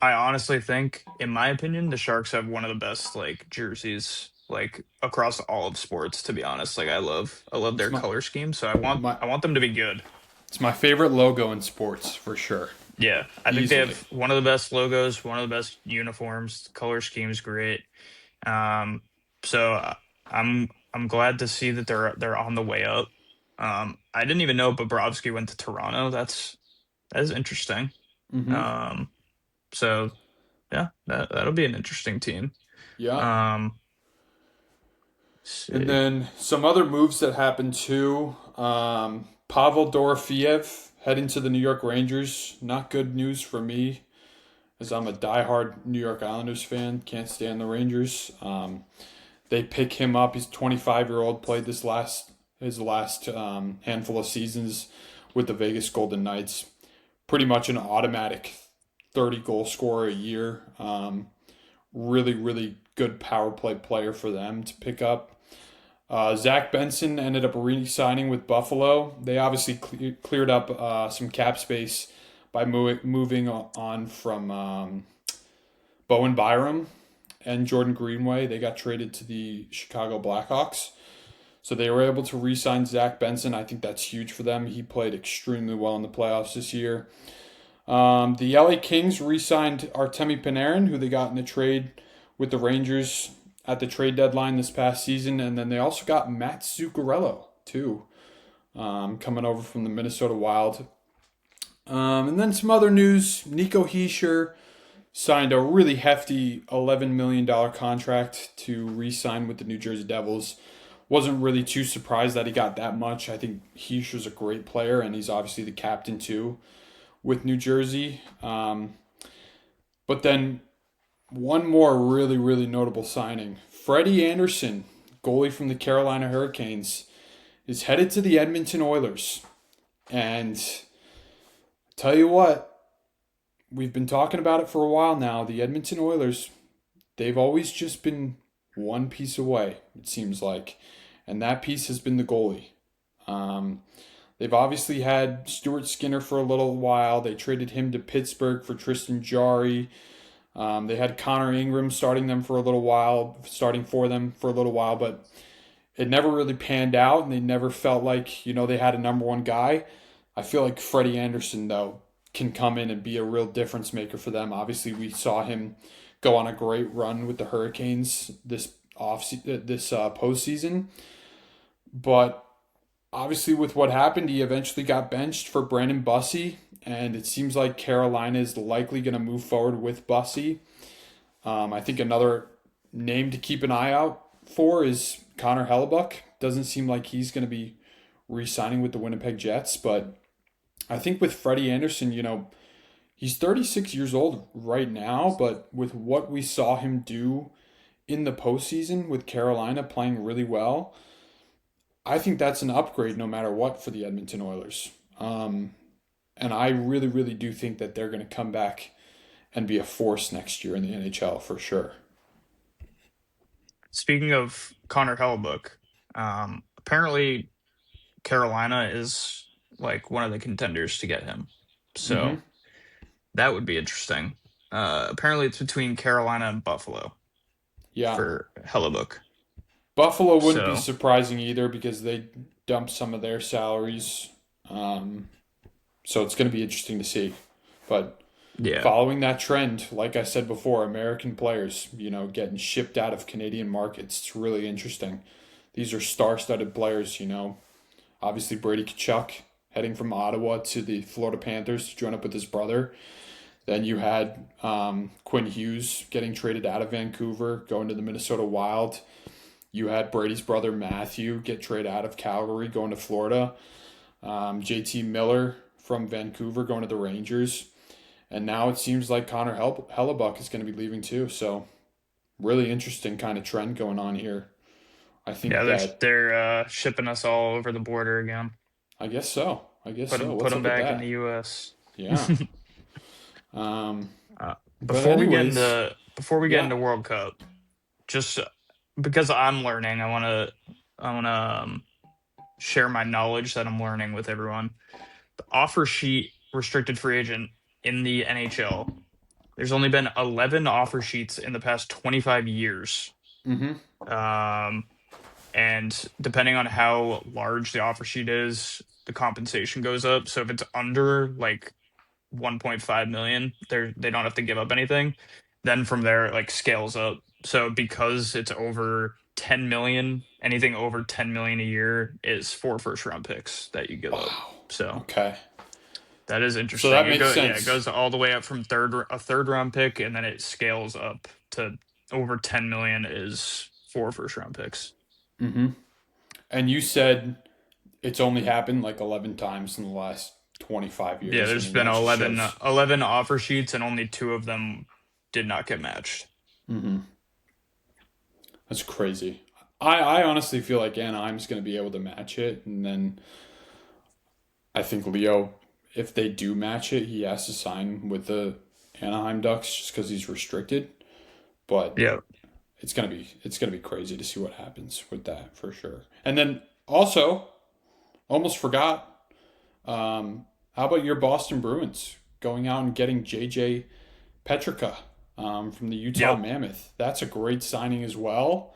I honestly think, in my opinion, the Sharks have one of the best like jerseys like across all of sports. To be honest, like I love It's their my color scheme. So I want my I want them to be good. it's my favorite logo in sports for sure, Yeah, I think they easily. have one of the best logos, one of the best uniforms. The color scheme is great. Um, so I'm glad to see that they're on the way up. I didn't even know Bobrovsky went to Toronto. That is interesting. Hmm. Um, so yeah, that'll be an interesting team. Yeah. Um, let's And see. then some other moves that happened too. Pavel Dorofeyev heading to the New York Rangers. Not good news for me, as I'm a diehard New York Islanders fan. Can't stand the Rangers. They pick him up. He's a 25-year-old. Played his last handful of seasons with the Vegas Golden Knights. Pretty much an automatic 30 goal scorer a year. Really, really good power play player for them to pick up. Zach Benson ended up re-signing with Buffalo. They obviously cleared up some cap space by moving on from Bowen Byram and Jordan Greenway. They got traded to the Chicago Blackhawks. So they were able to re-sign Zach Benson. I think that's huge for them. He played extremely well in the playoffs this year. The LA Kings re-signed Artemi Panarin, who they got in the trade with the Rangers at the trade deadline this past season, and then they also got Matt Zuccarello too, coming over from the Minnesota Wild. And then some other news: Nico Hischier signed a really hefty $11 million contract to re-sign with the New Jersey Devils. Wasn't really too surprised that he got that much. I think Hischier's a great player, and he's obviously the captain too with New Jersey. But then one more really, really notable signing. Freddie Anderson, goalie from the Carolina Hurricanes, is headed to the Edmonton Oilers. And tell you what, we've been talking about it for a while now. The Edmonton Oilers, they've always just been one piece away, it seems like. And that piece has been the goalie. Um, they've obviously had Stuart Skinner for a little while. They traded him to Pittsburgh for Tristan Jarry. They had Connor Ingram starting for them for a little while, but it never really panned out, and they never felt like they had a number one guy. I feel like Freddie Anderson though can come in and be a real difference maker for them. Obviously, we saw him go on a great run with the Hurricanes this postseason, but obviously with what happened, he eventually got benched for Brandon Bussey, and it seems like Carolina is likely going to move forward with Bussey. I think another name to keep an eye out for is Connor Hellebuck. Doesn't seem like he's going to be re-signing with the Winnipeg Jets, but I think with Freddie Anderson, he's 36 years old right now, but with what we saw him do in the postseason with Carolina playing really well, I think that's an upgrade no matter what for the Edmonton Oilers. And I really, really do think that they're going to come back and be a force next year in the NHL for sure. Speaking of Connor Hellebuck, apparently Carolina is like one of the contenders to get him. Hmm. So that would be interesting. Apparently it's between Carolina and Buffalo Yeah. for Hellebuck. Buffalo wouldn't be So surprising either because they dumped some of their salaries. Um, so it's going to be interesting to see. But yeah, following that trend, like I said before, American players, getting shipped out of Canadian markets, it's really interesting. These are star-studded players. Obviously Brady Tkachuk heading from Ottawa to the Florida Panthers to join up with his brother. Then you had Quinn Hughes getting traded out of Vancouver, going to the Minnesota Wild. You had Brady's brother Matthew get traded out of Calgary, going to Florida. JT Miller from Vancouver going to the Rangers. And now it seems like Connor Hellebuck is going to be leaving too. So really interesting kind of trend going on here. I yeah, think they're that shipping us all over the border again. I guess so. I guess so. Put What's them up with back in the that? U.S. Yeah. Um, uh, but anyways, before we get yeah. into World Cup, just because I'm learning, I want to share my knowledge that I'm learning with everyone. The offer sheet restricted free agent in the NHL. There's only been 11 offer sheets in the past 25 years. Mm-hmm. Um, and depending on how large the offer sheet is, the compensation goes up. So if it's under like 1.5 million, they don't have to give up anything. Then from there it like scales up. So because it's over 10 million, anything over 10 million a year is 4 first round picks that you give up. Wow. So Okay. that is So interesting. that makes It sense. goes all the way up from a third round pick, and then it scales up to over 10 million is 4 first round picks. Mm-hmm. And you said it's only happened like 11 times in the last 25 Yeah, years. I there's mean, been that just 11, shows. 11 offer sheets, and only two of them did not get matched. Mm-hmm. That's crazy. I honestly feel like Anaheim's going to be able to match it. And then I think Leo, if they do match it, he has to sign with the Anaheim Ducks just because he's restricted. But Yeah. it's gonna be crazy to see what happens with that for sure. And then also, almost forgot. Um, how about your Boston Bruins going out and getting JJ Petrika from the Utah Yep. Mammoth? That's a great signing as well.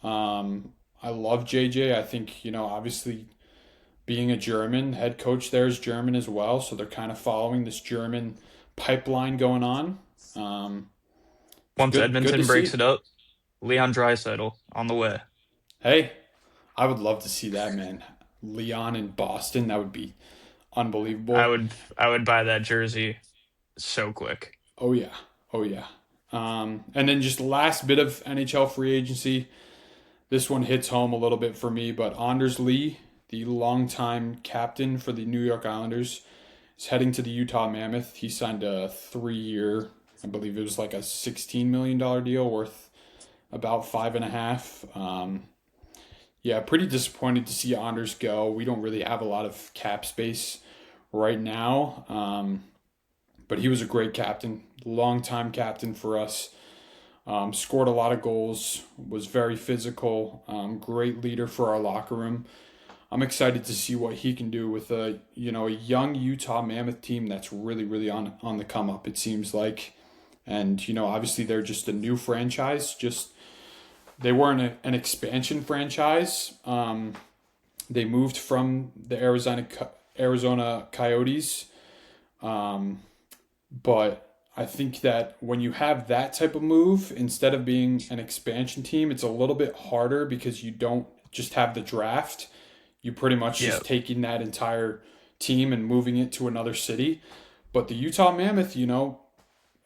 I love JJ. I think obviously being a German head coach there is German as well, so they're kind of following this German pipeline going on. Um, it's Once good to Edmonton breaks see. it up, Leon Draisaitl on the way. Hey, I would love to see that, man. Leon in Boston, that would be I unbelievable. would I would buy that jersey so quick. Oh yeah, oh yeah. And then just last bit of NHL free agency. This one hits home a little bit for me, but Anders Lee, the longtime captain for the New York Islanders, is heading to the Utah Mammoth. He signed a 3 year, I believe it was like a $16 million deal worth about five and a half. Yeah, pretty disappointed to see Anders go. We don't really have a lot of cap space right now. But he was a great captain, longtime captain for us. Scored a lot of goals, was very physical, great leader for our locker room. I'm excited to see what he can do with a young Utah Mammoth team that's really on the come up. It seems like, and obviously they're just a new franchise. Just they weren't an expansion franchise. They moved from the Arizona Coyotes, um, but I think that when you have that type of move, instead of being an expansion team, it's a little bit harder because you don't just have the draft. You pretty much Yeah. just taking that entire team and moving it to another city. But the Utah Mammoth,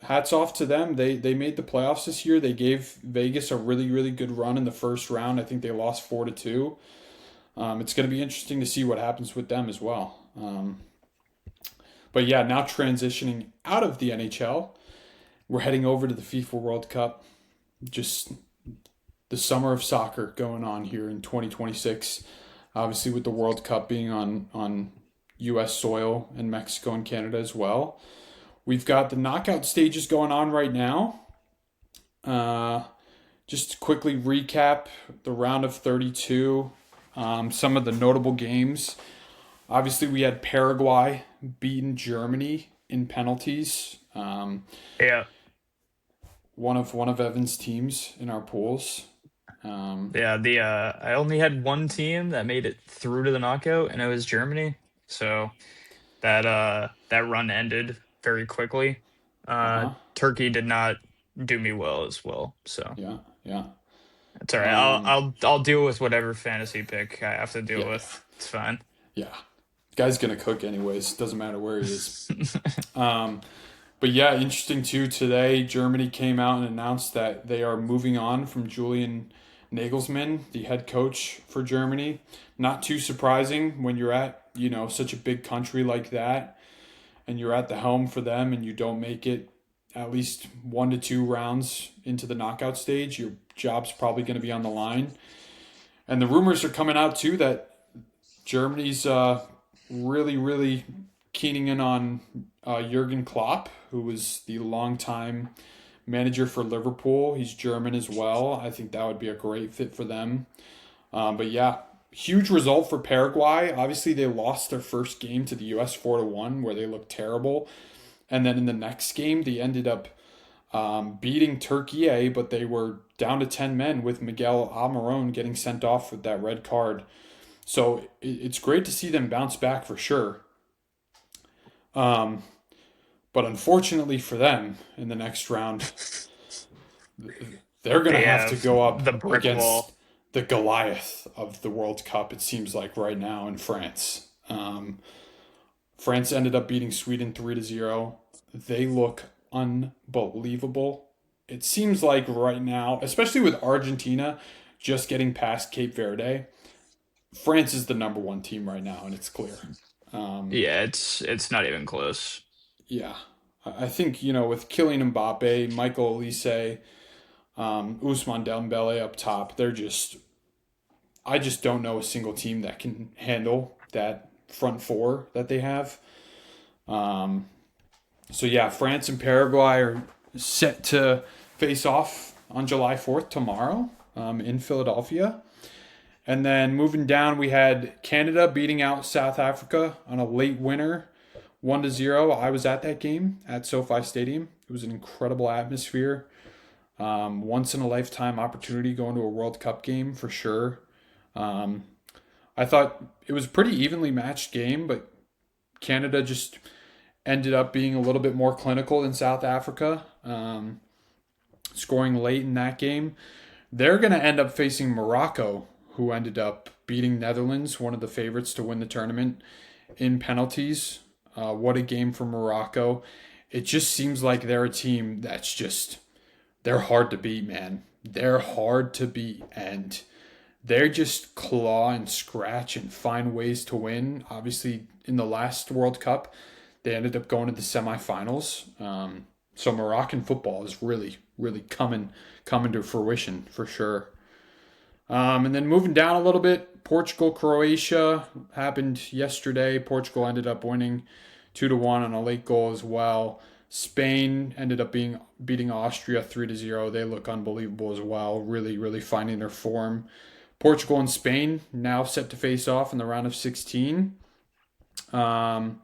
hats off to them. They made the playoffs this year. They gave Vegas a really good run in the first round. I think they lost 4-2. It's going to be interesting to see what happens with them as well. But yeah, now transitioning out of the NHL, we're heading over to the FIFA World Cup. Just the summer of soccer going on here in 2026. Obviously, with the World Cup being on U.S. soil and Mexico and Canada as well. We've got the knockout stages going on right now. Uh, just to quickly recap the round of 32, some of the notable games. Obviously, we had Paraguay beating Germany in penalties. Yeah. One of Evan's teams in our pools. Um, Yeah, the I only had one team that made it through to the knockout, and it was Germany. So that run ended very quickly. uh-huh. Turkey did not do me well as well. So Yeah, yeah. it's all right. Um, I'll deal with whatever fantasy pick I have to deal yeah, with. It's fine. yeah. Guy's gonna cook anyways. Doesn't matter where he is. Um, but yeah, interesting too. Today, Germany came out and announced that they are moving on from Julian Nagelsmann, the head coach for Germany. Not too surprising when you're at such a big country like that, and you're at the helm for them, and you don't make it at least 1 to 2 rounds into the knockout stage. Your job's probably going to be on the line. And the rumors are coming out too that Germany's really keening in on Jurgen Klopp, who was the longtime manager for Liverpool. He's German as well. I think that would be a great fit for them. But yeah, huge result for Paraguay. Obviously, they lost their first game to the U.S. 4-1, where they looked terrible. And then in the next game, they ended up beating Turkey, but they were down to 10 men with Miguel Almiron getting sent off with that red card. So it's great to see them bounce back for sure. Um, but unfortunately for them, in the next round, they're going to They have to have go the up brick against wall. the Goliath of the World Cup, it seems like right now in France. France ended up beating Sweden 3-0. They look unbelievable. It seems like right now, especially with Argentina just getting past Cape Verde, France is the number one team right now, and it's clear. Um, Yeah, it's not even close. yeah, I think with Kylian Mbappe, Michael Olise, Ousmane Dembele up top, I just don't know a single team that can handle that front four that they have. Um, so yeah, France and Paraguay are set to face off on July 4th tomorrow in Philadelphia. And then moving down, we had Canada beating out South Africa on a late winner, 1-0. I was at that game at SoFi Stadium. It was an incredible atmosphere. Once in a lifetime opportunity going to a World Cup game for sure. Um, I thought it was a pretty evenly matched game, but Canada just ended up being a little bit more clinical than South Africa, scoring late in that game. They're going to end up facing Morocco, who ended up beating Netherlands, one of the favorites to win the tournament, in penalties. What a game for Morocco. It just seems like they're a team that's they're hard to beat, man. They're hard to beat, and they just claw and scratch and find ways to win. Obviously, in the last World Cup, they ended up going to the semifinals. So Moroccan football is really, really coming to fruition for sure. And then moving down a little bit, Portugal Croatia happened yesterday. Portugal ended up winning 2-1 on a late goal as well. Spain ended up beating Austria 3-0. They look unbelievable as well. Really, really finding their form. Portugal and Spain now set to face off in the round of 16. Um,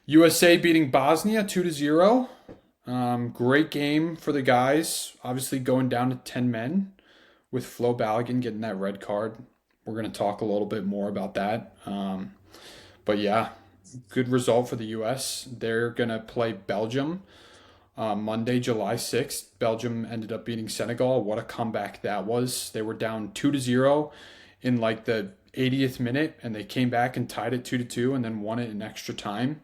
USA beating Bosnia 2-0. Great game for the guys. Obviously going down to 10 men with Flo Balogun getting that red card. We're going to talk a little bit more about that. But yeah, good result for the U.S. They're going to play Belgium Monday, July 6th. Belgium ended up beating Senegal. What a comeback that was. They were down 2-0 in like the 80th minute, and they came back and tied it 2-2 and then won it in extra time.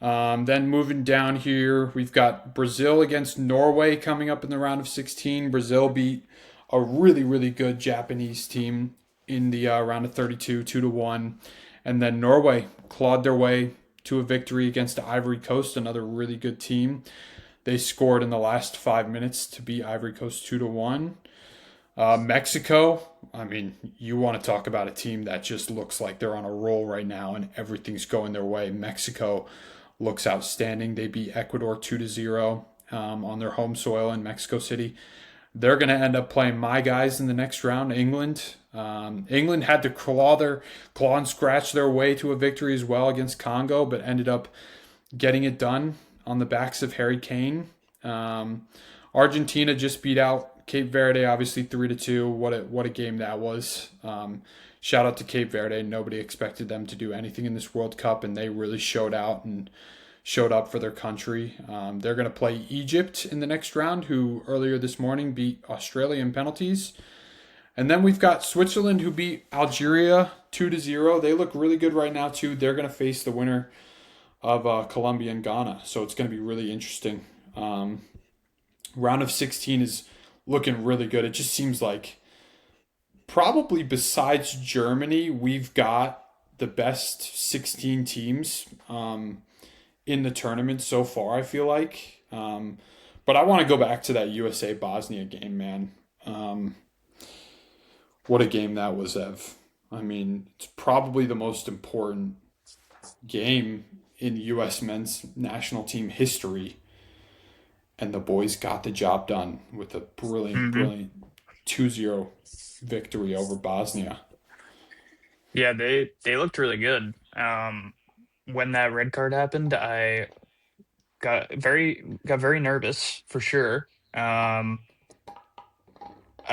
Then moving down here, we've got Brazil against Norway coming up in the round of 16. Brazil beat a really, really good Japanese team in the round of 32, 2-1. And then Norway clawed their way to a victory against Ivory Coast, another really good team. They scored in the last 5 minutes to beat Ivory Coast 2-1. Mexico, I mean, you want to talk about a team that just looks like they're on a roll right now and everything's going their way. Mexico looks outstanding. They beat Ecuador 2-0 on their home soil in Mexico City. They're going to end up playing my guys in the next round, England. England had to claw and scratch their way to a victory as well against Congo, but ended up getting it done on the backs of Harry Kane. Argentina just beat out Cape Verde, obviously 3-2. What a game that was. Shout out to Cape Verde. Nobody expected them to do anything in this World Cup, and they really showed out and showed up for their country. They're going to play Egypt in the next round, who earlier this morning beat Australia in penalties. And then we've got Switzerland, who beat Algeria 2-0. They look really good right now, too. They're going to face the winner of Colombia and Ghana. So it's going to be really interesting. Round of 16 is looking really good. It just seems like probably besides Germany, we've got the best 16 teams in the tournament so far, I feel like. But I want to go back to that USA Bosnia game, man. What a game that was, Ev. I mean, it's probably the most important game in U.S. men's national team history. And the boys got the job done with a brilliant, Hmm. brilliant 2-0 victory over Bosnia. Yeah, they looked really good. When that red card happened, I got very nervous for sure. I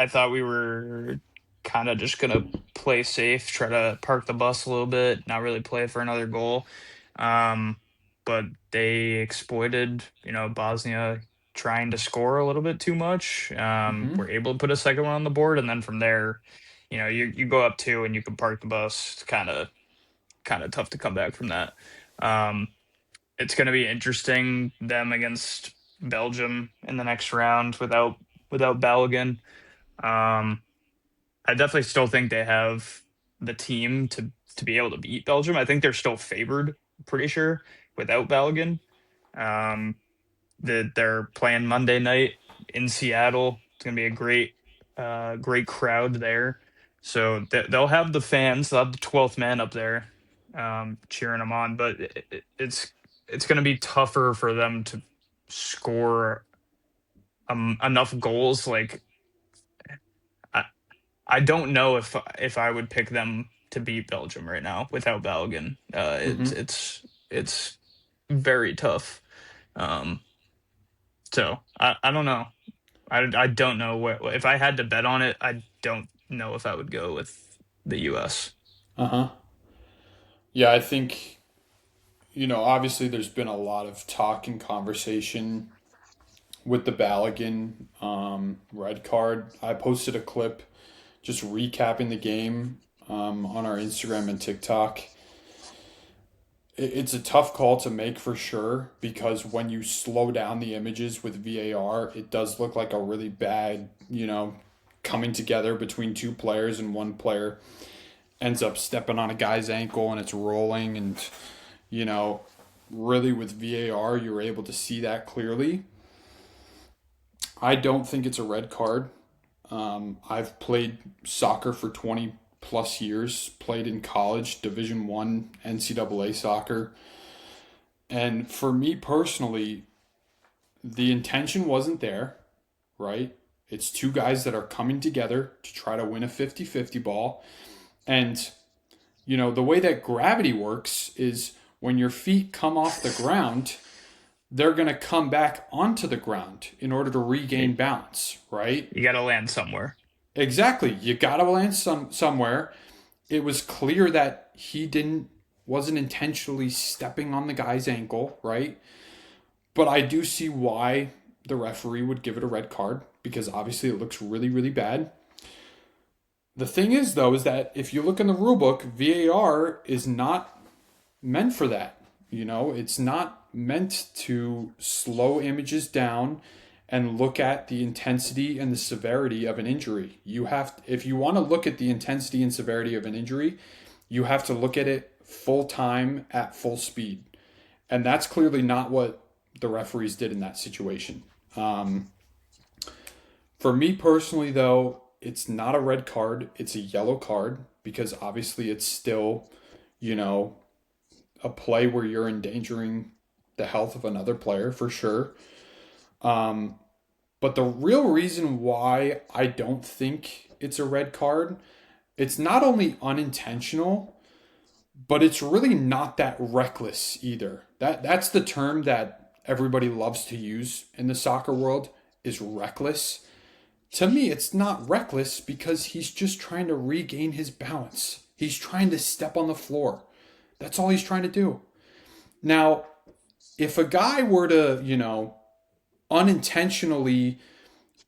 thought we were kind of just gonna play safe, try to park the bus a little bit, not really play for another goal. Um, but they exploited, Bosnia trying to score a little bit too much. Mm-hmm. We're able to put a second one on the board, and then from there, you go up two and you can park the bus. It's kind of tough to come back from that. Um, it's going to be interesting them against Belgium in the next round without Balogun. Um, I definitely still think they have the team to be able to beat Belgium. I think they're still favored, pretty sure, without Balogun. Um, they're playing Monday night in Seattle. It's gonna be a great crowd there. So they'll have the fans. They'll have the 12th man up there, cheering them on. But it's gonna be tougher for them to score enough goals. Like I, I don't know if I would pick them to beat Belgium right now without Balogun. Mm-hmm. It's very tough. Um, so I don't know. I don't know what if I had to bet on it. I don't know if I would go with the U.S. Uh-huh. Yeah, I think, obviously there's been a lot of talk and conversation with the Balogun red card. I posted a clip just recapping the game on our Instagram and TikTok. It's a tough call to make for sure because when you slow down the images with VAR, it does look like a really bad, coming together between two players, and one player ends up stepping on a guy's ankle and it's rolling. And, you know, really with VAR, you're able to see that clearly. I don't think it's a red card. I've played soccer for 20 plus years, played in college, Division One NCAA soccer. And for me personally, the intention wasn't there, right? It's two guys that are coming together to try to win a 50-50 ball. And, the way that gravity works is when your feet come off the ground, they're going to come back onto the ground in order to regain You, balance, right? you got to land somewhere. Exactly. You got to land somewhere. It was clear that he wasn't intentionally stepping on the guy's ankle, right? But I do see why the referee would give it a red card because obviously it looks really, really bad. The thing is, though, is that if you look in the rule book, VAR is not meant for that. It's not meant to slow images down and look at the intensity and the severity of an injury. If you want to look at the intensity and severity of an injury, you have to look at it full time at full speed. And that's clearly not what the referees did in that situation. For me personally, though, it's not a red card, it's a yellow card because obviously it's still, you know, a play where you're endangering the health of another player for sure. Um, but the real reason why I don't think it's a red card, it's not only unintentional, but it's really not that reckless either. That's the term that everybody loves to use in the soccer world is reckless. To me, it's not reckless because he's just trying to regain his balance. He's trying to step on the floor. That's all he's trying to do. Now, if a guy were to, unintentionally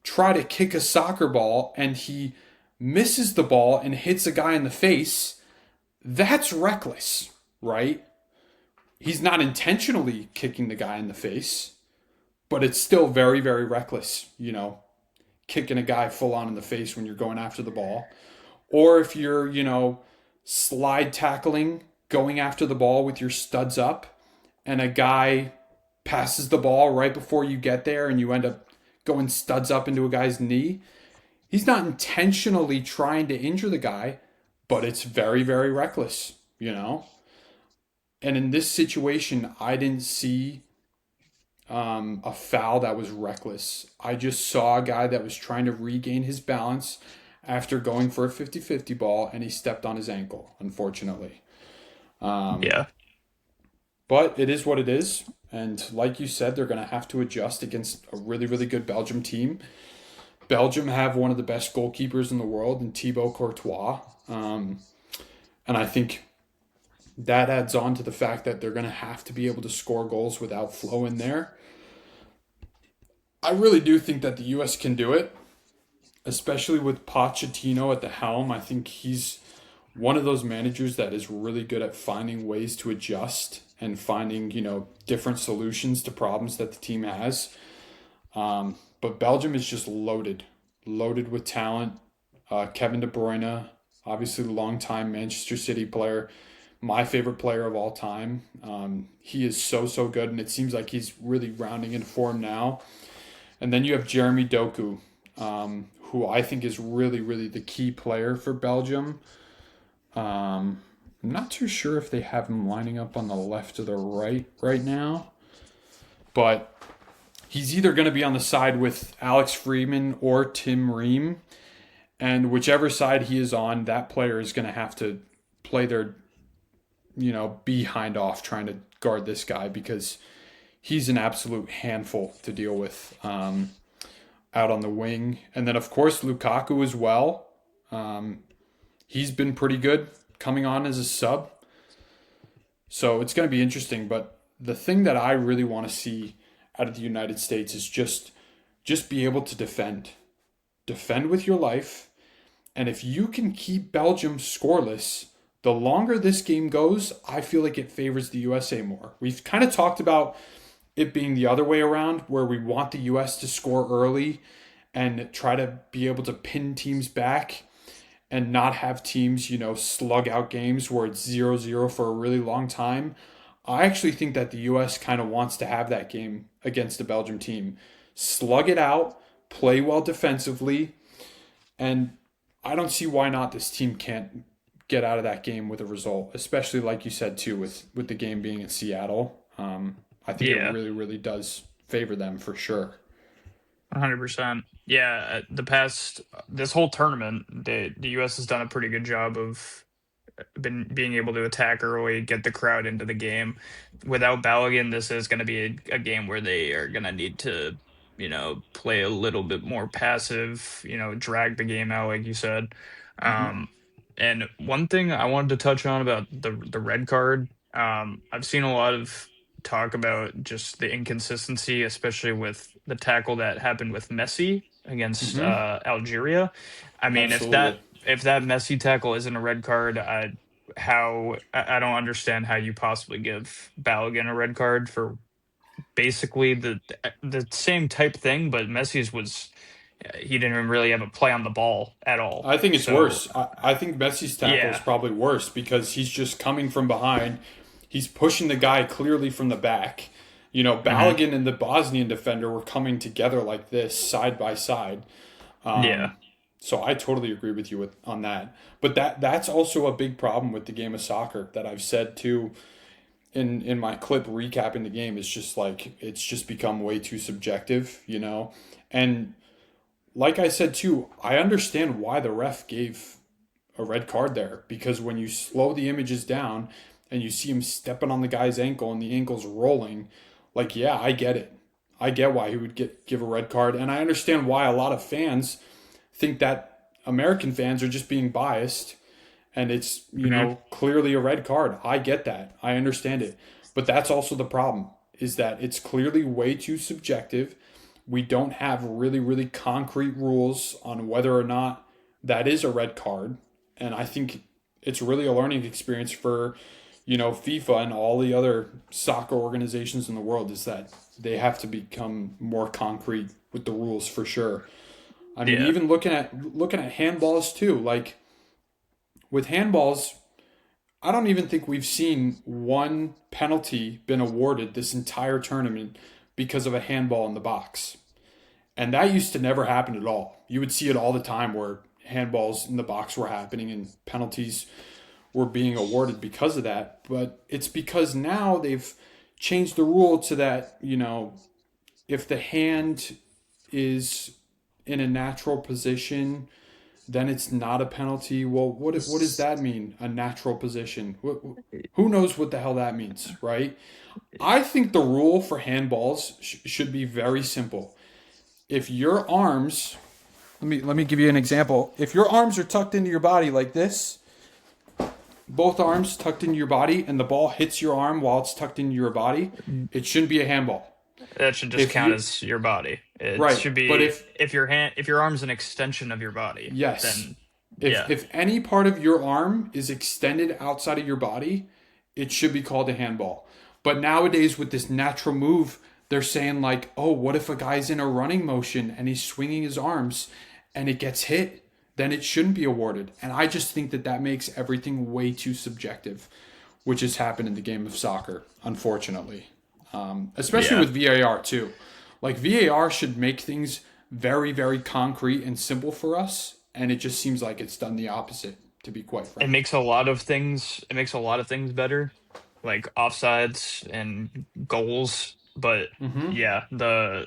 try to kick a soccer ball and he misses the ball and hits a guy in the face, that's reckless, right? He's not intentionally kicking the guy in the face, but it's still very, very reckless, kicking a guy full on in the face when you're going after the ball. Or if you're, slide tackling, going after the ball with your studs up, and a guy passes the ball right before you get there and you end up going studs up into a guy's knee. He's not intentionally trying to injure the guy, but it's very, very reckless. And in this situation, I didn't see a foul that was reckless. I just saw a guy that was trying to regain his balance after going for a 50-50 ball, and he stepped on his ankle, unfortunately. Yeah. But it is what it is. And like you said, they're going to have to adjust against a really, really good Belgium team. Belgium have one of the best goalkeepers in the world in Thibaut Courtois. And I think that adds on to the fact that they're going to have to be able to score goals without flow in there. I really do think that the U.S. can do it, especially with Pochettino at the helm. I think he's one of those managers that is really good at finding ways to adjust and finding, different solutions to problems that the team has. But Belgium is just loaded with talent. Kevin De Bruyne, obviously the longtime Manchester City player, my favorite player of all time. He is so good, and it seems like he's really rounding into form now. And then you have Jeremy Doku, who I think is really, really the key player for Belgium. I'm not too sure if they have him lining up on the left or the right now, but he's either going to be on the side with Alex Freeman or Tim Ream, and whichever side he is on, that player is going to have to play their, behind off trying to guard this guy because he's an absolute handful to deal with out on the wing. And then, of course, Lukaku as well. He's been pretty good coming on as a sub. So it's going to be interesting. But the thing that I really want to see out of the United States is just be able to defend. Defend with your life. And if you can keep Belgium scoreless, the longer this game goes, I feel like it favors the USA more. We've kind of talked about it being the other way around, where we want the US to score early and try to be able to pin teams back and not have teams, slug out games where it's 0-0 for a really long time. I actually think that the US kind of wants to have that game against the Belgium team. Slug it out, play well defensively, and I don't see why not this team can't get out of that game with a result, especially like you said too, with the game being in Seattle. I think it Yeah. really, really does favor them for sure. 100%. Yeah, this whole tournament, the U.S. has done a pretty good job of being able to attack early, get the crowd into the game. Without Balogun, this is going to be a game where they are going to need to, play a little bit more passive, drag the game out, like you said. Hmm. Um, and one thing I wanted to touch on about the red card, I've seen a lot of talk about just the inconsistency, especially with the tackle that happened with Messi against Hmm. Algeria. I mean, Absolutely. if that Messi tackle isn't a red card, I don't understand how you possibly give Balogun a red card for basically the same type thing, but Messi's was he didn't even really have a play on the ball at all. I think it's So worse. I think Messi's tackle is yeah, probably worse because he's just coming from behind. He's pushing the guy clearly from the back. hmm, Balogun and the Bosnian defender were coming together like this, side by side. yeah, So I totally agree with you on that. But that's also a big problem with the game of soccer that I've said too in my clip recapping the game is just like it's just become way too subjective. And like I said too, I understand why the ref gave a red card there because when you slow the images down and you see him stepping on the guy's ankle and the ankle's rolling, like yeah, I get it. I get why he would give a red card, and I understand why a lot of fans think that American fans are just being biased and it's, hmm, clearly a red card. I get that. I understand it. But that's also the problem is that it's clearly way too subjective. We don't have really, really concrete rules on whether or not that is a red card. And I think it's really a learning experience for, FIFA and all the other soccer organizations in the world is that they have to become more concrete with the rules for sure. I mean, yeah, even looking at handballs too. Like with handballs, I don't even think we've seen one penalty been awarded this entire tournament because of a handball in the box. And that used to never happen at all. You would see it all the time where handballs in the box were happening and penalties were being awarded because of that. But it's because now they've changed the rule to that, if the hand is in a natural position then it's not a penalty. Well, what does that mean? A natural position. Who knows what the hell that means, right? I think the rule for handballs should be very simple. If your arms, let me give you an example. If your arms are tucked into your body like this, both arms tucked into your body, and the ball hits your arm while it's tucked into your body, it shouldn't be a handball. That should just If count you as your body. It right, should but be if your arm's an extension of your body, yes, then yeah. if any part of your arm is extended outside of your body, it should be called a handball. But nowadays with this natural move, they're saying like, "Oh, what if a guy's in a running motion and he's swinging his arms and it gets hit? Then it shouldn't be awarded." And I just think that that makes everything way too subjective, which has happened in the game of soccer, unfortunately. Especially Yeah. with VAR too. Like VAR should make things very, very concrete and simple for us, and it just seems like it's done the opposite, to be quite It frank. makes a lot of things it makes a lot of things better, like offsides and goals, but Mm-hmm. yeah, the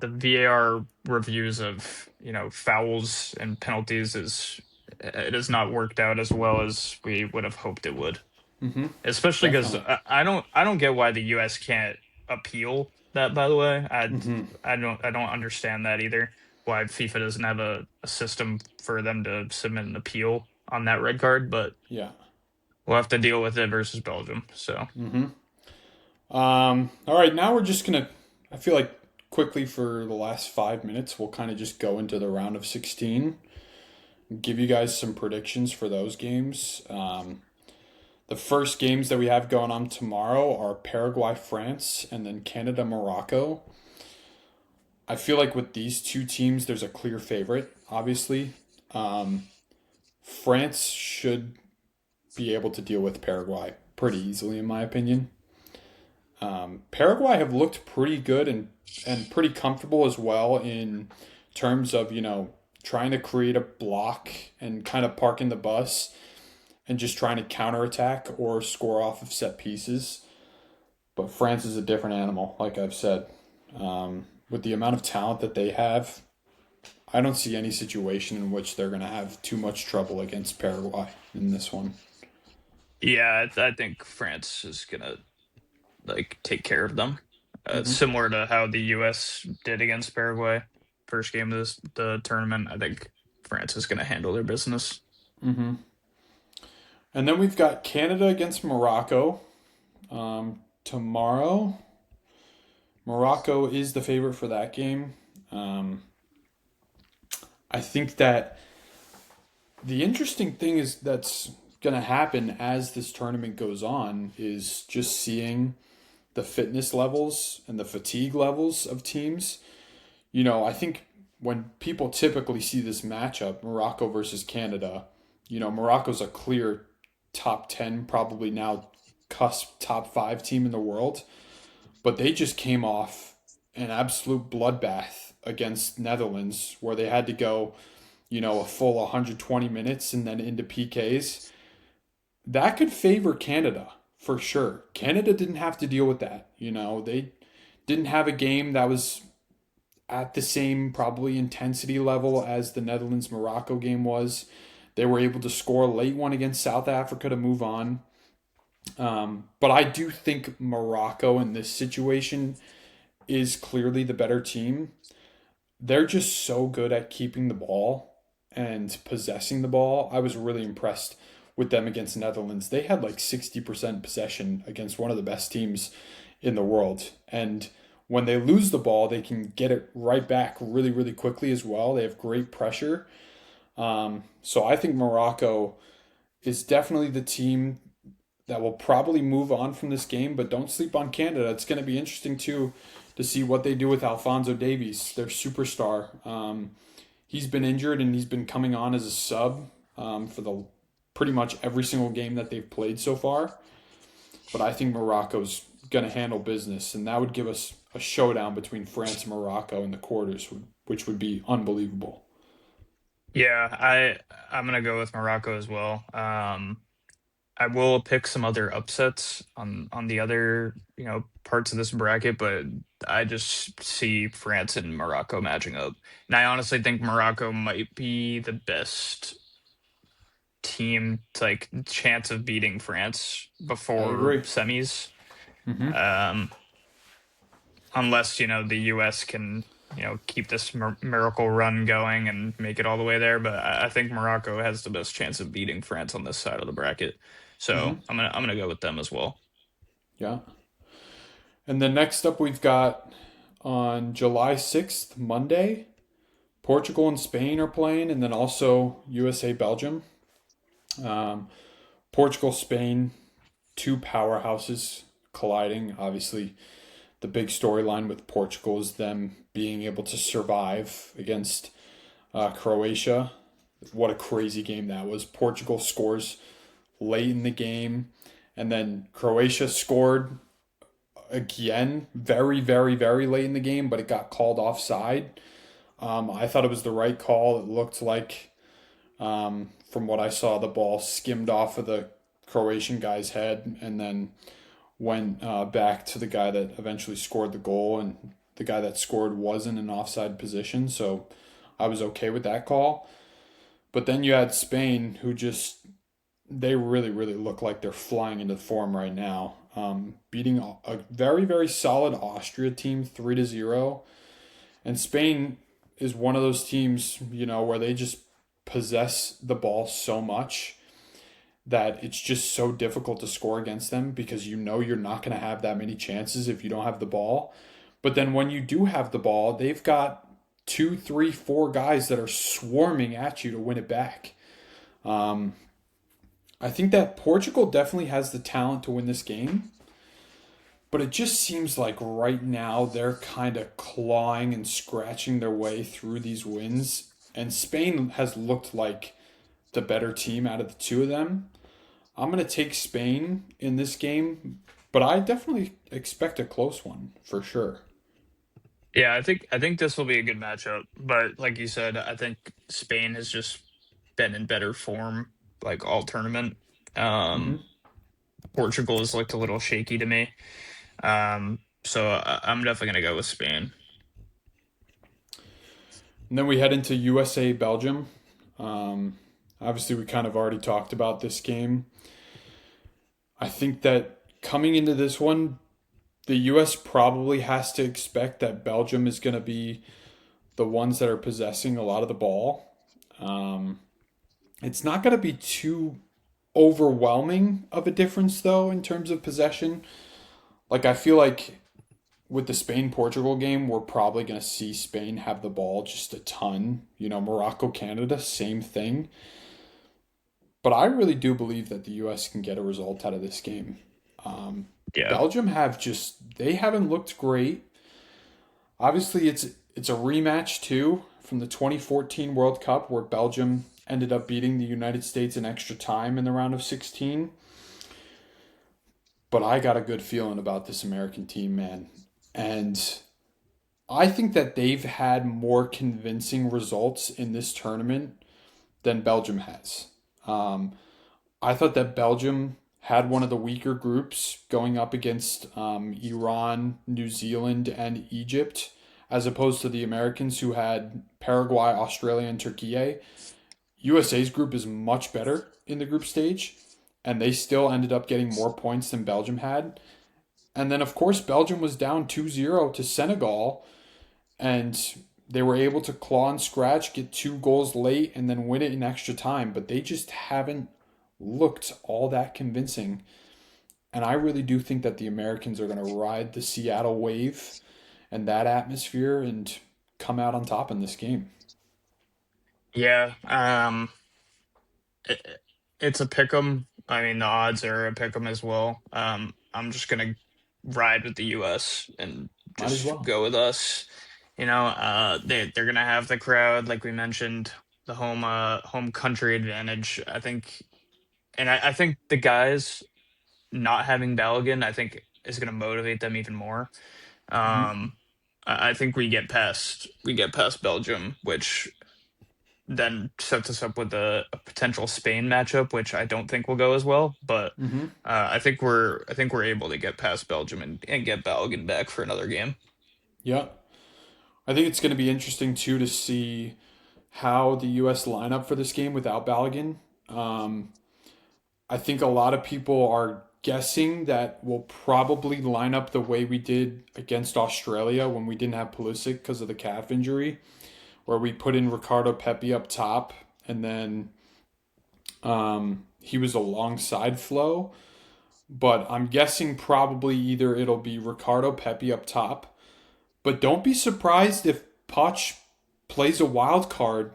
VAR reviews of, fouls and penalties is it has not worked out as well as we would have hoped it would. Mm-hmm. Especially because Definitely. I don't get why the US can't appeal that, by the way. Mm-hmm. I don't understand that either. Why FIFA doesn't have a system for them to submit an appeal on that red card, but Yeah. we'll have to deal with it versus Belgium. So Mm-hmm. All right, now we're just gonna. I feel like quickly for the last 5 minutes, we'll kind of just go into the round of 16. Give you guys some predictions for those games. The first games that we have going on tomorrow are Paraguay, France, and then Canada, Morocco. I feel like with these two teams, there's a clear favorite, obviously. Um, France should be able to deal with Paraguay pretty easily, in my opinion. Paraguay have looked pretty good and pretty comfortable as well in terms of, trying to create a block and kind of parking the bus and just trying to counterattack or score off of set pieces. But France is a different animal, like I've said. With the amount of talent that they have, I don't see any situation in which they're going to have too much trouble against Paraguay in this one. yeah, I think France is gonna take care of them, Mm-hmm. similar to how the US did against Paraguay first game of the tournament. I think France is gonna handle their business. Mm-hmm. And then we've got Canada against Morocco tomorrow. Morocco is the favorite for that game. Um, I think that the interesting thing is that's going to happen as this tournament goes on is just seeing the fitness levels and the fatigue levels of teams. I think when people typically see this matchup, Morocco versus Canada, Morocco's a clear top 10, probably now cusp top 5 team in the world, but they just came off an absolute bloodbath against Netherlands where they had to go, a full 120 minutes and then into PKs. That could favor Canada for sure. Canada didn't have to deal with that. They didn't have a game that was at the same probably intensity level as the Netherlands Morocco game was. They were able to score a late one against South Africa to move on. But I do think Morocco in this situation is clearly the better team. They're just so good at keeping the ball and possessing the ball. I was really impressed with them against Netherlands. They had like 60% possession against one of the best teams in the world. And when they lose the ball, they can get it right back really, really quickly as well. They have great pressure. So I think Morocco is definitely the team that will probably move on from this game, but don't sleep on Canada. It's going to be interesting too to see what they do with Alphonso Davies, their superstar. He's been injured and he's been coming on as a sub for the pretty much every single game that they've played so far. But I think Morocco's going to handle business, and that would give us a showdown between France and Morocco in the quarters, which would be unbelievable. Yeah, I'm gonna go with Morocco as well. I will pick some other upsets on the other, parts of this bracket, but I just see France and Morocco matching up. And I honestly think Morocco might be the best team, like chance of beating France I before agree. semis. Hmm. Um, unless, the US can, keep this miracle run going and make it all the way there. But I think Morocco has the best chance of beating France on this side of the bracket. Hmm. So I'm gonna go with them as well. Yeah. And then next up, we've got on July 6th, Monday, Portugal and Spain are playing, and then also USA Belgium. Um, Portugal, Spain, two powerhouses colliding. Obviously, the big storyline with Portugal is them being able to survive against Croatia. What a crazy game that was. Portugal scores late in the game, and then Croatia scored again very, very, very late in the game, but it got called offside. I thought it was the right call. It looked like, from what I saw, the ball skimmed off of the Croatian guy's head and then went back to the guy that eventually scored the goal. And the guy that scored was in an offside position. So I was okay with that call. But then you had Spain, who just, they really, really look like they're flying into form right now. Beating a very, very solid Austria team 3-0. And Spain is one of those teams, where they just possess the ball so much that it's just so difficult to score against them because you're not going to have that many chances if you don't have the ball. But then when you do have the ball, they've got two, three, four guys that are swarming at you to win it back. Um, I think that Portugal definitely has the talent to win this game, but it just seems like right now they're kind of clawing and scratching their way through these wins. And Spain has looked like the better team out of the two of them. I'm going to take Spain in this game, but I definitely expect a close one for sure. Yeah, I think this will be a good matchup. But like you said, I think Spain has just been in better form like all tournament. Hmm. Um, Portugal has looked a little shaky to me. So I'm definitely gonna go with Spain. And then we head into USA Belgium. Um, Obviously, we kind of already talked about this game. I think that coming into this one, the US probably has to expect that Belgium is going to be the ones that are possessing a lot of the ball. Um, it's not going to be too overwhelming of a difference, though, in terms of possession. Like, I feel like with the Spain Portugal game, we're probably going to see Spain have the ball just a ton. Morocco, Canada, same thing. But I really do believe that the US can get a result out of this game. Um, Yeah. Belgium they haven't looked great. Obviously, it's a rematch too from the 2014 World Cup where Belgium ended up beating the United States in extra time in the round of 16. But I got a good feeling about this American team, man. And I think that they've had more convincing results in this tournament than Belgium has. Um, I thought that Belgium had one of the weaker groups going up against Iran, New Zealand, and Egypt, as opposed to the Americans who had Paraguay, Australia, and Turkey. USA's group is much better in the group stage, and they still ended up getting more points than Belgium had. And then, of course, Belgium was down 2-0 to Senegal, and they were able to claw and scratch, get two goals late, and then win it in extra time. But they just haven't looked all that convincing. And I really do think that the Americans are going to ride the Seattle wave and that atmosphere and come out on top in this game. Yeah. It, it's a pick 'em. I mean, the odds are a pick 'em as well. I'm just gonna ride with the US and Might as just well. go with us. They're gonna have the crowd, like we mentioned, the home country advantage. I think the guys not having Balogun, I think is gonna motivate them even more. Hmm. Um, I think we get past Belgium, which then sets us up with a potential Spain matchup, which I don't think will go as well. But Mm-hmm. I think we're able to get past Belgium and get Balogun back for another game. Yeah. I think it's going to be interesting too to see how the U.S. line up for this game without Balogun. Um, I think a lot of people are guessing that we'll probably line up the way we did against Australia when we didn't have Pulisic because of the calf injury, where we put in Ricardo Pepi up top and then he was alongside Flo. But I'm guessing probably either it'll be Ricardo Pepi up top, but don't be surprised if Poch plays a wild card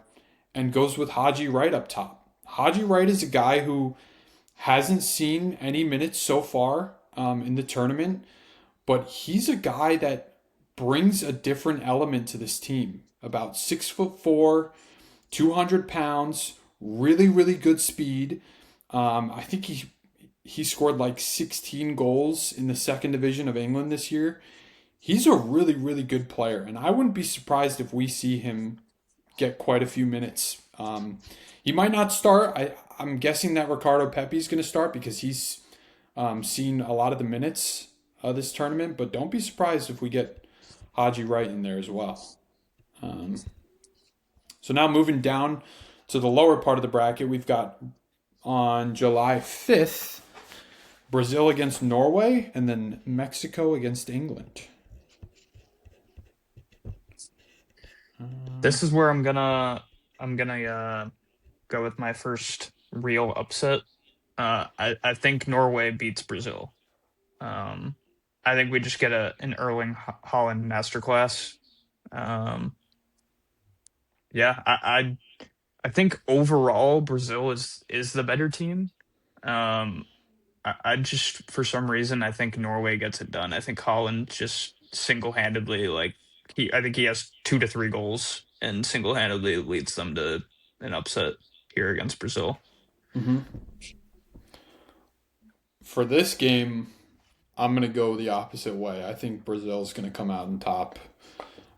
and goes with Haji Wright up top. Haji Wright is a guy who hasn't seen any minutes so far in the tournament, but he's a guy that brings a different element to this team. About 6'4", 200 pounds, really really good speed. I think he scored like 16 goals in the second division of England this year. He's a really really good player, and I wouldn't be surprised if we see him get quite a few minutes. He might not start. I'm guessing that Ricardo Pepi is going to start because he's seen a lot of the minutes of this tournament. But don't be surprised if we get Haji Wright in there as well. So now moving down to the lower part of the bracket, we've got on July 5th, Brazil against Norway, and then Mexico against England. This is where I'm gonna go with my first real upset. I think Norway beats Brazil. Um, I think we just get an Erling Holland masterclass. Um, yeah, I think overall Brazil is the better team. Um, I just for some reason I think Norway gets it done. I think Holland just single handedly I think he has 2 to 3 goals and single handedly leads them to an upset here against Brazil. Mm-hmm. For this game, I'm going to go the opposite way. I think Brazil's going to come out on top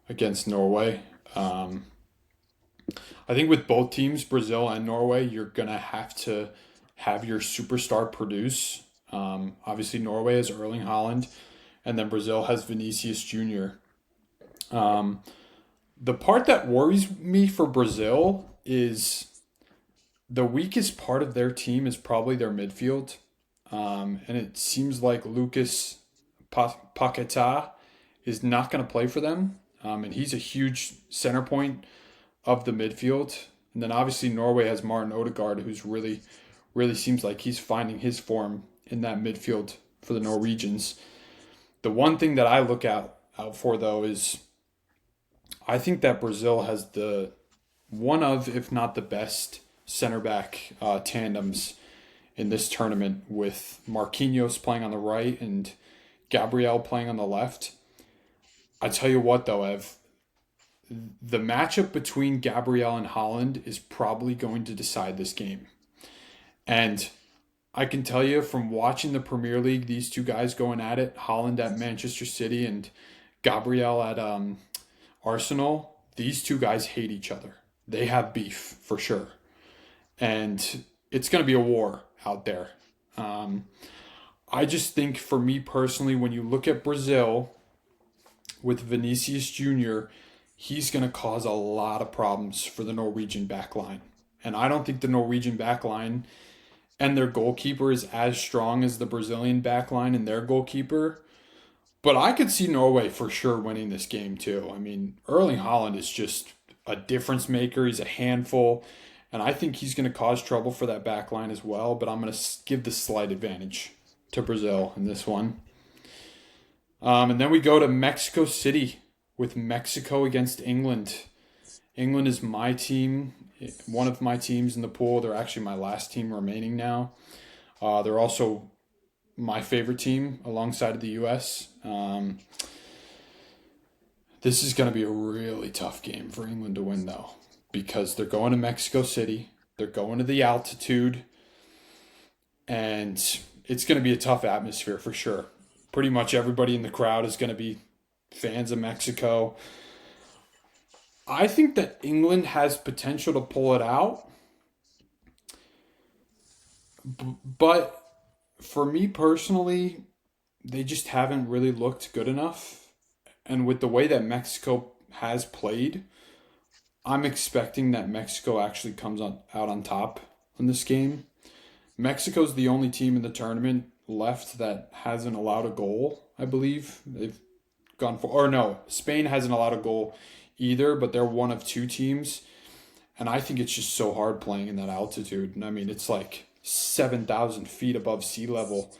against Norway. I think with both teams, Brazil and Norway, you're going to have your superstar produce. Obviously, Norway has Erling Haaland, and then Brazil has Vinicius Jr. Um, the part that worries me for Brazil is the weakest part of their team is probably their midfield. And it seems like Lucas Paquetá is not going to play for them. And he's a huge center point of the midfield. And then obviously Norway has Martin Odegaard, who's really seems like he's finding his form in that midfield for the Norwegians. The one thing that I look out for though is I think that Brazil has the one of, if not the best, center back tandems in this tournament with Marquinhos playing on the right and Gabriel playing on the left. I tell you what though, Ev, the matchup between Gabriel and Holland is probably going to decide this game. And I can tell you from watching the Premier League, these two guys going at it, Holland at Manchester City and Gabriel at Arsenal, these two guys hate each other. They have beef for sure. And it's going to be a war out there. Um, I just think for me personally, when you look at Brazil with Vinicius Jr., he's going to cause a lot of problems for the Norwegian backline. And I don't think the Norwegian backline and their goalkeeper is as strong as the Brazilian backline and their goalkeeper. But I could see Norway for sure winning this game too. I mean, Erling Haaland is just a difference maker. He's a handful. And I think he's going to cause trouble for that back line as well. But I'm going to give the slight advantage to Brazil in this one. And then we go to Mexico City with Mexico against England. England is my team, one of my teams in the pool. They're actually my last team remaining now. They're also my favorite team alongside of the U.S. This is going to be a really tough game for England to win, though, because they're going to Mexico City. They're going to the altitude. And it's going to be a tough atmosphere for sure. Pretty much everybody in the crowd is going to be fans of Mexico. I think that England has potential to pull it out, but for me personally, they just haven't really looked good enough. And with the way that Mexico has played, I'm expecting that Mexico actually out on top in this game. Mexico's the only team in the tournament left that hasn't allowed a goal, I believe. They've gone for, or no, Spain hasn't allowed a goal either, but they're one of two teams. And I think it's just so hard playing in that altitude. And I mean, it's like 7,000 feet above sea level,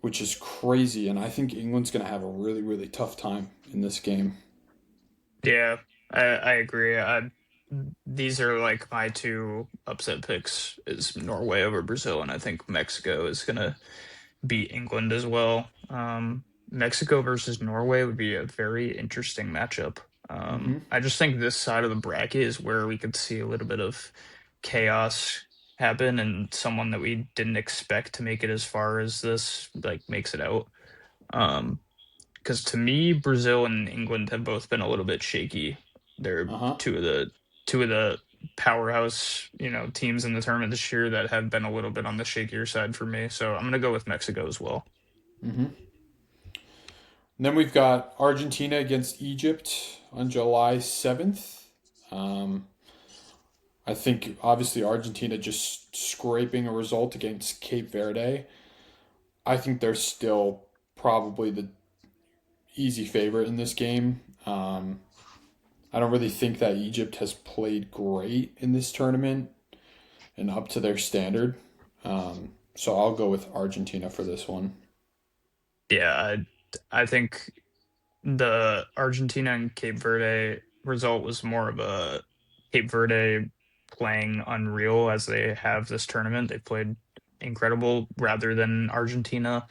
which is crazy. And I think England's going to have a really, really tough time in this game. Yeah, I agree. These are like my two upset picks is Norway over Brazil, and I think Mexico is gonna beat England as well. Mexico versus Norway would be a very interesting matchup. Mm-hmm. I just think this side of the bracket is where we could see a little bit of chaos happen, and someone that we didn't expect to make it as far as this like makes it out. Um, because to me, Brazil and England have both been a little bit shaky. They're Uh huh. two of the powerhouse, teams in the tournament this year that have been a little bit on the shakier side for me. So I'm gonna go with Mexico as well. Mm-hmm. And then we've got Argentina against Egypt on July 7th. Um, I think obviously Argentina just scraping a result against Cape Verde. I think they're still probably the easy favorite in this game. I don't really think that Egypt has played great in this tournament and up to their standard. So I'll go with Argentina for this one. Yeah, I think the Argentina and Cape Verde result was more of a Cape Verde playing unreal as they have this tournament. They played incredible rather than Argentina,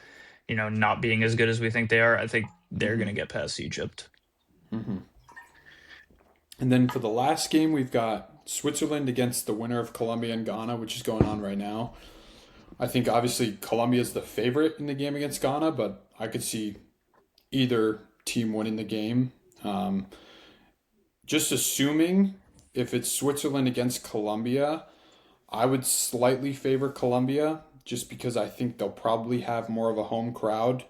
not being as good as we think they are. I think they're Mm-hmm. going to get past Egypt. Mm-hmm. And then for the last game, we've got Switzerland against the winner of Colombia and Ghana, which is going on right now. I think obviously Colombia is the favorite in the game against Ghana, but I could see either team winning the game. Um, just assuming if it's Switzerland against Colombia, I would slightly favor Colombia just because I think they'll probably have more of a home crowd.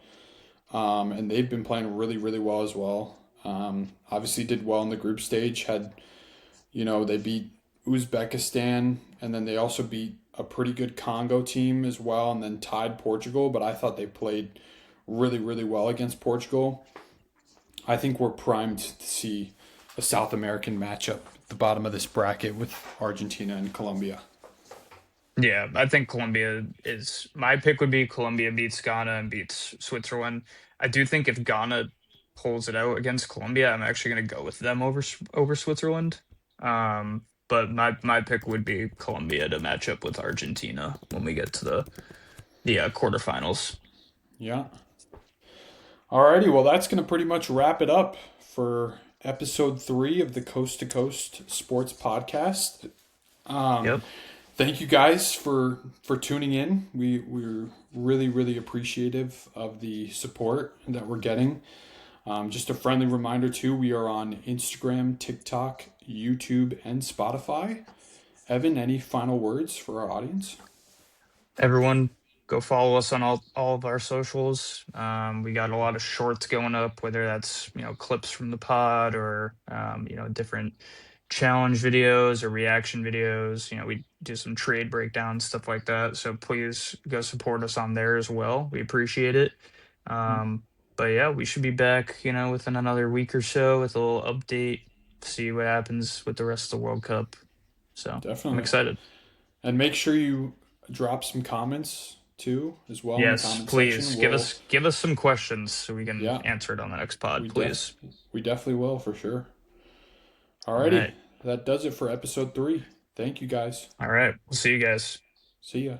And they've been playing really, really well as well. Obviously, did well in the group stage. They beat Uzbekistan, and then they also beat a pretty good Congo team as well, and then tied Portugal. But I thought they played really, really well against Portugal. I think we're primed to see a South American matchup at the bottom of this bracket with Argentina and Colombia. Yeah, I think Colombia is my pick would be Colombia beats Ghana and beats Switzerland. I do think if Ghana pulls it out against Colombia, I'm actually going to go with them over Switzerland. But my pick would be Colombia to match up with Argentina when we get to the quarterfinals. Yeah. Alrighty, well, that's going to pretty much wrap it up for episode 3 of the Coast to Coast Sports Podcast. Um, Yep. Thank you guys for tuning in. We're really, really appreciative of the support that we're getting. Just a friendly reminder, too, we are on Instagram, TikTok, YouTube, and Spotify. Evan, any final words for our audience? Everyone, go follow us on all of our socials. We got a lot of shorts going up, whether that's clips from the pod or different challenge videos or reaction videos. We do some trade breakdowns, stuff like that. So please go support us on there as well. We appreciate it. Um, but yeah, we should be back, within another week or so with a little update, see what happens with the rest of the World Cup. So I'm Definitely. excited. And make sure you drop some comments, too, as well in the Yes, comment please section. give us some questions so we can Yeah, answer it on the next pod, we def please. we definitely will for sure. All Alrighty, right. that does it for episode 3. Thank you guys. All right. We'll see you guys. See ya.